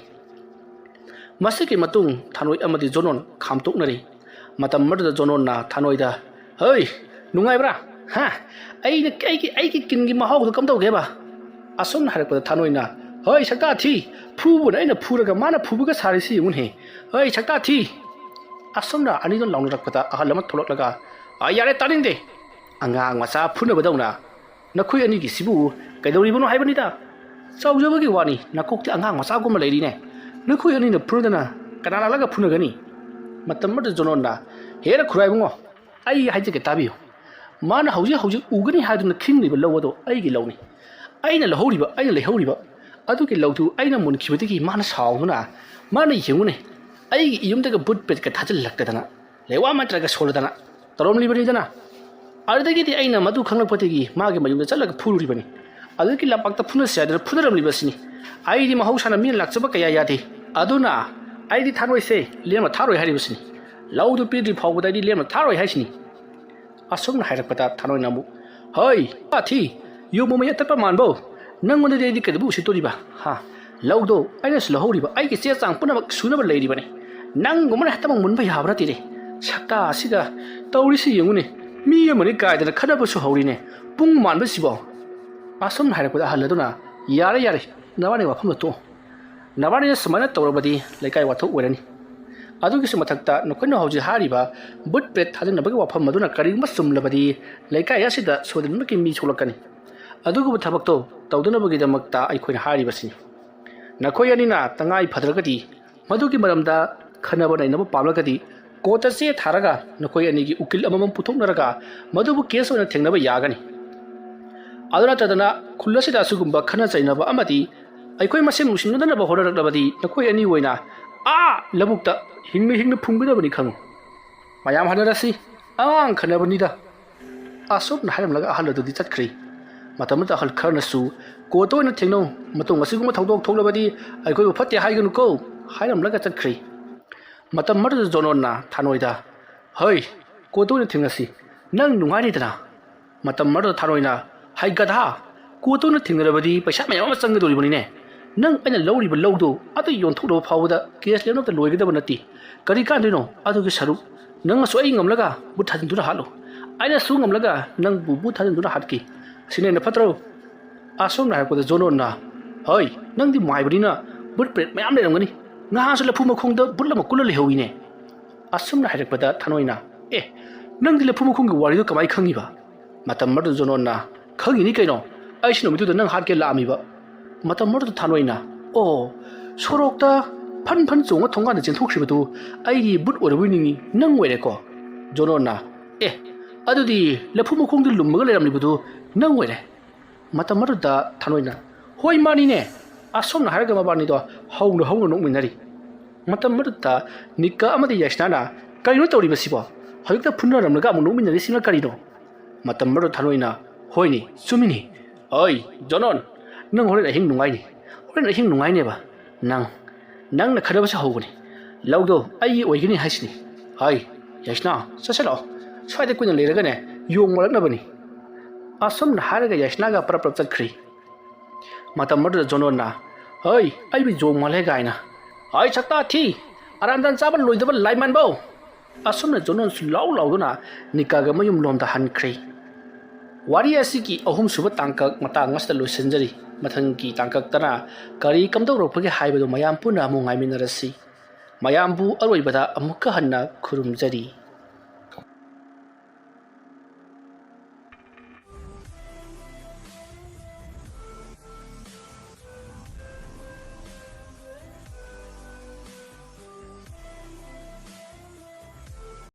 ꯃꯁꯤꯒꯤ ꯃꯇꯨꯡ ꯊꯥꯅꯣꯏ ꯑꯃꯗꯤ ꯖꯣꯅꯣꯟ ꯈꯥꯝꯇꯣꯛꯅꯔꯤ ꯃꯇꯝ ꯑꯗꯨꯗ ꯖꯣꯅꯣꯟꯅ ꯊꯥꯅꯣꯏꯗ ꯍꯣꯏ ꯅꯨꯡꯉꯥꯏꯕ꯭ꯔꯥ ꯍꯥ ꯑꯩꯒꯤ ꯀꯤꯟꯒꯤ ꯃꯍꯥꯎꯗꯣ ꯀꯝꯗꯧꯒꯦꯕ ꯑꯁꯨꯝꯅ ꯍꯥꯏꯔꯛꯄꯗ ꯊꯥꯅꯣꯏꯅ ꯍꯣꯏ ꯁꯛꯇꯥ ꯊꯤ ꯐꯨꯕꯅ ꯑꯩꯅ ꯐꯨꯔꯒ ꯃꯥꯅ ꯐꯨꯕꯒ ꯁꯥꯔꯤꯁꯤ ꯌꯦꯡꯉꯨꯅꯦ ꯍꯣꯏ ꯁꯛꯇꯥ ꯊꯤ ꯑꯁꯨꯝꯅ ꯑꯅꯤꯗꯣ ꯂꯥꯎꯅꯔꯛꯄꯗ ꯑꯍꯜ ꯑꯃ ꯊꯣꯛꯂꯛꯂꯒ ꯌꯥꯔꯦ ꯇꯥꯅꯤꯡꯗꯦ ꯑꯉꯥꯡ ꯃꯆꯥ ꯐꯨꯅꯕꯗꯧꯅ ꯅꯈꯣꯏ ꯑꯅꯤꯒꯤꯁꯤꯕꯨ ꯀꯩꯗꯧꯔꯤꯕꯅꯣ ꯍꯥꯏꯕꯅꯤꯗ ꯆꯥꯎꯖꯕꯒꯤ ꯋꯥꯅꯤ ꯅꯀꯣꯛꯇꯤ ꯑꯉꯥꯡ ꯃꯆꯥꯒꯨꯝꯕ ꯂꯩꯔꯤꯅꯦ ꯅꯈꯣꯏ ꯑꯅꯤꯅ ꯐꯨꯅꯗꯅ ꯀꯅꯥ ꯂꯥꯛꯂꯒ ꯐꯨꯅꯒꯅꯤ ꯃꯇꯝ ꯑꯗꯨꯗ ꯖꯣꯅꯣꯟꯅ ꯍꯦꯔ ꯈꯨꯔꯥꯏꯕꯨꯡꯉꯣ ꯑꯩ ꯍꯥꯏꯖꯒꯦ ꯇꯥꯕꯤꯌꯨ ꯃꯥꯅ ꯍꯧꯖꯤꯛ ꯎꯒꯅꯤ ꯍꯥꯏꯗꯨꯅ ꯈꯤꯡꯂꯤꯕ ꯂꯧ ꯑꯗꯣ ꯑꯩꯒꯤ ꯂꯧꯅꯤ ꯑꯩꯅ ꯂꯩꯍꯧꯔꯤꯕ ꯑꯗꯨꯒꯤ ꯂꯧꯗꯨ ꯑꯩꯅ ꯃꯨꯟꯈꯤꯕꯗꯒꯤ ꯃꯥꯅ ꯁꯥꯎꯗꯨꯅ ꯃꯥꯅ ꯌꯦꯡꯉꯨꯅꯦ ꯑꯩꯒꯤ ꯏꯌꯨꯝꯗꯒ ꯕꯨꯠ ꯄꯦꯠꯀ ꯊꯥꯖꯤꯜꯂꯛꯇꯗꯅ ꯂꯩꯋꯥ ꯃꯟꯇ꯭ꯔꯒ ꯁꯣꯜꯂꯗꯅ ꯇꯧꯔꯝꯂꯤꯕꯅꯤꯗꯅ ꯑꯗꯨꯗꯒꯤꯗꯤ ꯑꯩꯅ ꯃꯗꯨ ꯈꯪꯂꯛꯄꯗꯒꯤ ꯃꯥꯒꯤ ꯃꯌꯨꯝꯗ ꯆꯠꯂꯒ ꯐꯨꯔꯨꯔꯤꯕꯅꯤ ꯑꯗꯨꯒꯤ ꯂꯝꯄꯥꯛꯇ ꯐꯨꯅꯁꯤ ꯍꯥꯏꯗꯨꯅ ꯐꯨꯅꯔꯝꯂꯤꯕꯁꯤꯅꯤ ꯑꯩꯗꯤ ꯃꯍꯧꯁꯥꯅ ꯃꯤꯅ ꯂꯥꯛꯆꯕ ꯀꯌꯥ ꯌꯥꯗꯦ ꯑꯗꯨꯅ ꯑꯩꯗꯤ ꯊꯥꯅꯣꯏꯁꯦ ꯂꯦꯝꯅ ꯊꯥꯔꯣꯏ ꯍꯥꯏꯔꯤꯕꯁꯤꯅꯤ ꯂꯧꯗꯨ ꯄꯤꯗ꯭ꯔꯤ ꯐꯥꯎꯕꯗ ꯑꯩꯗꯤ ꯂꯦꯝꯅ ꯊꯥꯔꯣꯏ ꯍꯥꯏꯁꯤꯅꯤ ꯑꯁꯨꯝꯅ ꯍꯥꯏꯔꯛꯄꯗ ꯊꯥꯅꯣꯏꯅ ꯑꯃꯨꯛ ꯍꯣꯏ ꯊꯤ ꯌꯨꯝ ꯃꯃꯩ ꯑꯇꯠꯄ ꯃꯥꯟꯕꯣ ꯅꯪꯉꯣꯟꯗꯗꯤ ꯑꯩꯗꯤ ꯀꯩꯗꯧꯕ ꯎꯁꯤꯠꯇꯣꯔꯤꯕ ꯂꯧꯗꯣ ꯑꯩꯅꯁꯨ ꯂꯧꯍꯧꯔꯤꯕ ꯑꯩꯒꯤ ꯆꯦ ꯆꯥꯡ ꯄꯨꯝꯅꯃꯛ ꯁꯨꯅꯕ ꯂꯩꯔꯤꯕꯅꯤ ꯅꯪꯒꯨꯝꯕꯅ ꯍꯦꯛꯇꯃꯛ ꯃꯨꯟꯕ ꯌꯥꯕ ꯅꯠꯇꯦꯅꯦ ꯁꯛꯇꯥ ꯑꯁꯤꯒ ꯇꯧꯔꯤꯁꯤ ꯌꯦꯡꯉꯨꯅꯦ ꯃꯤ ꯑꯃꯅꯤ ꯀꯥꯏꯗꯅ ꯈꯠꯅꯕꯁꯨ ꯍꯧꯔꯤꯅꯦ ꯄꯨꯡ ꯃꯥꯟꯕꯁꯤꯕꯣ ꯑꯁꯨꯝꯅ ꯍꯥꯏꯔꯛꯄꯗ ꯑꯍꯜ ꯑꯗꯨꯅ ꯌꯥꯔꯦ ꯅꯕꯥꯅꯤ ꯋꯥꯐꯝꯗ ꯇꯣꯛꯑꯣ ꯅꯕꯥꯅꯤꯅ ꯁꯨꯃꯥꯏꯅ ꯇꯧꯔꯕꯗꯤ ꯂꯩꯀꯥꯏ ꯋꯥꯊꯣꯛ ꯑꯣꯏꯔꯅꯤ ꯑꯗꯨꯒꯤꯁꯨ ꯃꯊꯛꯇ ꯅꯈꯣꯏꯅ ꯍꯧꯖꯤꯛ ꯍꯥꯏꯔꯤꯕ ꯕꯨꯠ ꯄ꯭ꯔꯦꯠ ꯊꯥꯖꯤꯟꯅꯕꯒꯤ ꯋꯥꯐꯝ ꯑꯗꯨꯅ ꯀꯔꯤꯒꯨꯝꯕ ꯆꯨꯝꯂꯕꯗꯤ ꯂꯩꯀꯥꯏ ꯑꯁꯤꯗ ꯁꯣꯏꯗꯅꯃꯛꯀꯤ ꯃꯤ ꯁꯣꯛꯂꯛꯀꯅꯤ ꯑꯗꯨꯒꯨꯝꯕ ꯊꯕꯛꯇꯣ ꯇꯧꯗꯅꯕꯒꯤꯗꯃꯛꯇ ꯑꯩꯈꯣꯏꯅ ꯍꯥꯏꯔꯤꯕꯁꯤꯅꯤ ꯅꯈꯣꯏ ꯑꯅꯤꯅ ꯇꯉꯥꯏ ꯐꯗ꯭ꯔꯒꯗꯤ ꯃꯗꯨꯒꯤ ꯃꯔꯝꯗ ꯈꯟꯅꯕ ꯅꯩꯅꯕ ꯄꯥꯝꯂꯒꯗꯤ ꯀꯣꯔꯠꯇ ꯆꯦ ꯊꯥꯔꯒ ꯅꯈꯣꯏ ꯑꯅꯤꯒꯤ ꯎꯀꯤꯜ ꯑꯃꯃꯝ ꯄꯨꯊꯣꯛꯅꯔꯒ ꯃꯗꯨꯕꯨ ꯀꯦꯁ ꯑꯣꯏꯅ ꯊꯦꯡꯅꯕ ꯌꯥꯒꯅꯤ ꯑꯗꯨ ꯅꯠꯇꯗꯅ ꯈꯨꯜ ꯑꯁꯤꯗ ꯑꯁꯤꯒꯨꯝꯕ ꯈꯟꯅ ꯆꯩꯅꯕ ꯑꯃꯗꯤ ꯑꯩꯈꯣꯏ ꯃꯁꯦꯟ ꯅꯨꯡꯁꯤꯅꯗꯅꯕ ꯍꯣꯠꯅꯔꯛꯂꯕꯗꯤ ꯅꯈꯣꯏ ꯑꯅꯤ ꯑꯣꯏꯅ ꯂꯧꯕꯨꯛꯇ ꯍꯤꯡꯅ ꯐꯨꯝꯒꯗꯕꯅꯤ ꯈꯪꯉꯨ ꯃꯌꯥꯝ ꯍꯟꯅꯔꯁꯤ ꯑꯉꯥꯡ ꯈꯟꯅꯕꯅꯤꯗ ꯑꯁꯨꯝꯅ ꯍꯥꯏꯔꯝꯂꯒ ꯑꯍꯜ ꯑꯗꯨꯗꯤ ꯆꯠꯈ꯭ꯔꯤ ꯃꯇꯝꯗꯨꯗ ꯑꯍꯜ ꯈꯔꯅꯁꯨ ꯀꯣꯔꯠꯇ ꯑꯣꯏꯅ ꯊꯦꯡꯅꯧ ꯃꯇꯨꯡ ꯑꯁꯤꯒꯨꯝꯕ ꯊꯧꯗꯣꯛ ꯊꯣꯛꯂꯕꯗꯤ ꯑꯩꯈꯣꯏꯕꯨ ꯐꯠꯇꯦ ꯍꯥꯏꯒꯅꯨꯀꯣ ꯍꯥꯏꯔꯝꯂꯒ ꯆꯠꯈ꯭ꯔꯤ ꯃꯇꯝ ꯑꯗꯨꯗ ꯖꯣꯅꯣꯟꯅ ꯊꯥꯅꯣꯏꯗ ꯍꯣꯏ ꯀꯣꯔꯠꯇ ꯑꯣꯏꯅ ꯊꯦꯡꯅꯁꯤ ꯅꯪ ꯅꯨꯡꯉꯥꯏꯔꯤꯗꯅ ꯃꯇꯝ ꯑꯗꯨꯗ ꯊꯥꯅꯣꯏꯅ ꯍꯩ ꯒꯙꯥ ꯀꯣꯔꯠꯇ ꯑꯣꯏꯅ ꯊꯦꯡꯅꯔꯕꯗꯤ ꯄꯩꯁꯥ ꯃꯌꯥꯝ ꯑꯃ ꯆꯪꯒꯗꯧꯔꯤꯕꯅꯤꯅꯦ ꯅꯪ ꯑꯩꯅ ꯂꯧꯔꯤꯕ ꯂꯧꯗꯣ ꯑꯗꯨ ꯌꯣꯟꯊꯣꯛꯂꯕ ꯐꯥꯎꯕꯗ ꯀꯦꯁ ꯂꯦꯞꯅꯕꯇ ꯂꯣꯏꯒꯗꯕ ꯅꯠꯇꯦ ꯀꯔꯤ ꯀꯥꯟꯗꯣꯏꯅꯣ ꯑꯗꯨꯒꯤ ꯁꯔꯨꯛ ꯅꯪꯅꯁꯨ ꯑꯩ ꯉꯝꯂꯒ ꯕꯨꯠ ꯊꯥꯖꯤꯟꯗꯨꯅ ꯍꯥꯠꯂꯨ ꯑꯩꯅꯁꯨ ꯉꯝꯂꯒ ꯅꯪꯕꯨ ꯕꯨꯠ ꯊꯥꯖꯤꯟꯗꯨꯅ ꯍꯥꯠꯈꯤ ꯑꯁꯤꯅ ꯍꯦꯟꯅ ꯐꯠꯇ꯭ꯔꯣ ꯑꯁꯨꯝꯅ ꯍꯥꯏꯔꯛꯄꯗ ꯖꯣꯅꯣꯟꯅ ꯍꯣꯏ ꯅꯪꯗꯤ ꯃꯥꯏꯕꯅꯤꯅ ꯕꯨꯠ ꯄ꯭ꯔꯦꯠ ꯃꯌꯥꯝ ꯂꯩꯔꯝꯒꯅꯤ ꯉꯍꯥꯟꯁꯨ ꯂꯐꯨ ꯃꯈꯣꯡꯗ ꯕꯨꯠ ꯑꯃ ꯀꯨꯜꯂ ꯂꯩꯍꯧꯏꯅꯦ ꯑꯁꯨꯝꯅ ꯍꯥꯏꯔꯛꯄꯗ ꯊꯥꯅꯣꯏꯅ ꯅꯪꯗꯤ ꯂꯐꯨ ꯃꯈꯣꯡꯒꯤ ꯋꯥꯔꯤꯗꯨ ꯀꯃꯥꯏꯅ ꯈꯪꯉꯤꯕ ꯃꯇꯝ ꯑꯗꯨꯗ ꯖꯣꯅꯣꯟꯅ ꯈꯪꯉꯤꯅꯤ ꯀꯩꯅꯣ ꯑꯩꯁꯨ ꯅꯨꯃꯤꯠꯇꯨꯗ ꯅꯪ ꯍꯥꯠꯀꯦ ꯂꯥꯛꯑꯝꯃꯤꯕ ꯃꯇꯝ ꯑꯗꯨꯗ ꯊꯥꯅꯣꯏꯅ ꯁꯣꯔꯣꯛꯇ ꯐꯟ ꯆꯣꯡꯉ ꯊꯣꯡꯒꯥꯟꯗ ꯆꯦꯟꯊꯣꯛꯈꯤꯕꯗꯨ ꯑꯩꯒꯤ ꯕꯨꯠ ꯑꯣꯏꯔꯕꯣꯏ ꯅꯤꯡꯉꯤ ꯅꯪ ꯑꯣꯏꯔꯦꯀꯣ ꯖꯣꯅꯣꯟꯅ ꯑꯗꯨꯗꯤ ꯂꯐꯨ ꯃꯈꯣꯡꯗ ꯂꯨꯝꯃꯒ ꯂꯩꯔꯝꯂꯤꯕꯗꯨ ꯅꯪ ꯑꯣꯏꯔꯦ ꯃꯇꯝ ꯑꯗꯨꯗ ꯊꯥꯅꯣꯏꯅ ꯍꯣꯏ ꯃꯥꯅꯤꯅꯦ ꯑꯁꯣꯝꯅ ꯍꯥꯏꯔꯒ ꯃꯕꯥꯅꯤꯗꯣ ꯍꯧꯅ ꯅꯣꯛꯃꯤꯟꯅꯔꯤ ꯃꯇꯝ ꯑꯗꯨꯗ ꯅꯤꯀꯥ ꯑꯃꯗꯤ ꯌꯥꯏꯁꯅꯥꯅ ꯀꯔꯤꯅꯣ ꯇꯧꯔꯤꯕꯁꯤꯕꯣ ꯍꯧꯖꯤꯛꯇ ꯐꯨꯅꯔꯝꯂꯒ ꯑꯃꯨꯛ ꯅꯣꯛꯃꯤꯟꯅꯔꯤꯁꯤꯅ ꯀꯔꯤꯅꯣ ꯃꯇꯝ ꯑꯗꯨꯗ ꯊꯥꯅꯣꯏꯅ ꯍꯣꯏꯅꯦ ꯆꯨꯝꯃꯤꯅꯤ ꯍꯣꯏ ꯖꯣꯅꯣꯟ ꯅꯪ ꯍꯣꯔꯦꯟ ꯑꯍꯤꯡ ꯅꯨꯡꯉꯥꯏꯅꯦꯕ ꯅꯪꯅ ꯈꯠꯅꯕꯁꯨ ꯍꯧꯒꯅꯤ ꯂꯧꯗꯣ ꯑꯩꯒꯤ ꯑꯣꯏꯒꯅꯤ ꯍꯥꯏꯁꯤꯅꯤ ꯍꯥꯏ ꯌꯥꯏꯁꯅꯥ ꯆꯠꯁꯤꯜꯂꯛꯑꯣ ꯁ꯭ꯋꯥꯏꯗ ꯀꯨꯏꯅ ꯂꯩꯔꯒꯅꯦ ꯌꯣꯡ ꯃꯔꯛꯅꯕꯅꯤ ꯑꯁꯨꯝꯅ ꯍꯥꯏꯔꯒ ꯌꯥꯏꯁꯅꯥꯒ ꯄꯔꯞ ꯄꯔꯞ ꯆꯠꯈ꯭ꯔꯤ ꯃꯇꯝ ꯑꯗꯨꯗ ꯖꯣꯅꯣꯟꯅ ꯍꯩ ꯑꯩꯕꯨ ꯌꯣꯡ ꯃꯥꯜꯂꯦ ꯀꯥꯏꯅ ꯍꯩ ꯁꯛꯇꯥ ꯊꯤ ꯑꯔꯥꯟꯗꯥꯟ ꯆꯥꯕ ꯂꯣꯏꯗꯕ ꯂꯥꯏꯃꯥꯟꯕꯧ ꯑꯁꯨꯝꯅ ꯖꯣꯅꯣꯟꯁꯨ ꯂꯥꯎ ꯂꯥꯎꯗꯨꯅ ꯅꯤꯀꯥꯒ ꯃꯌꯨꯝ ꯂꯣꯝꯗ ꯍꯟꯈ꯭ꯔꯤ ꯋꯥꯔꯤ ꯑꯁꯤꯒꯤ ꯑꯍꯨꯝꯁꯨꯕ ꯇꯥꯡꯀꯛ ꯃꯇꯥꯡ ꯑꯁꯤꯗ ꯂꯣꯏꯁꯤꯟꯖꯔꯤ ꯃꯊꯪꯒꯤ ꯇꯥꯡꯀꯛꯇꯅ ꯀꯔꯤ ꯀꯝꯗꯧꯔꯛꯄꯒꯦ ꯍꯥꯏꯕꯗꯨ ꯃꯌꯥꯝ ꯄꯨꯟꯅ ꯑꯃꯨꯛ ꯉꯥꯏꯃꯤꯟꯅꯔꯁꯤ ꯃꯌꯥꯝꯕꯨ ꯑꯔꯣꯏꯕꯗ ꯑꯃꯨꯛꯀ ꯍꯟꯅ ꯈꯨꯔꯨꯝꯖꯔꯤ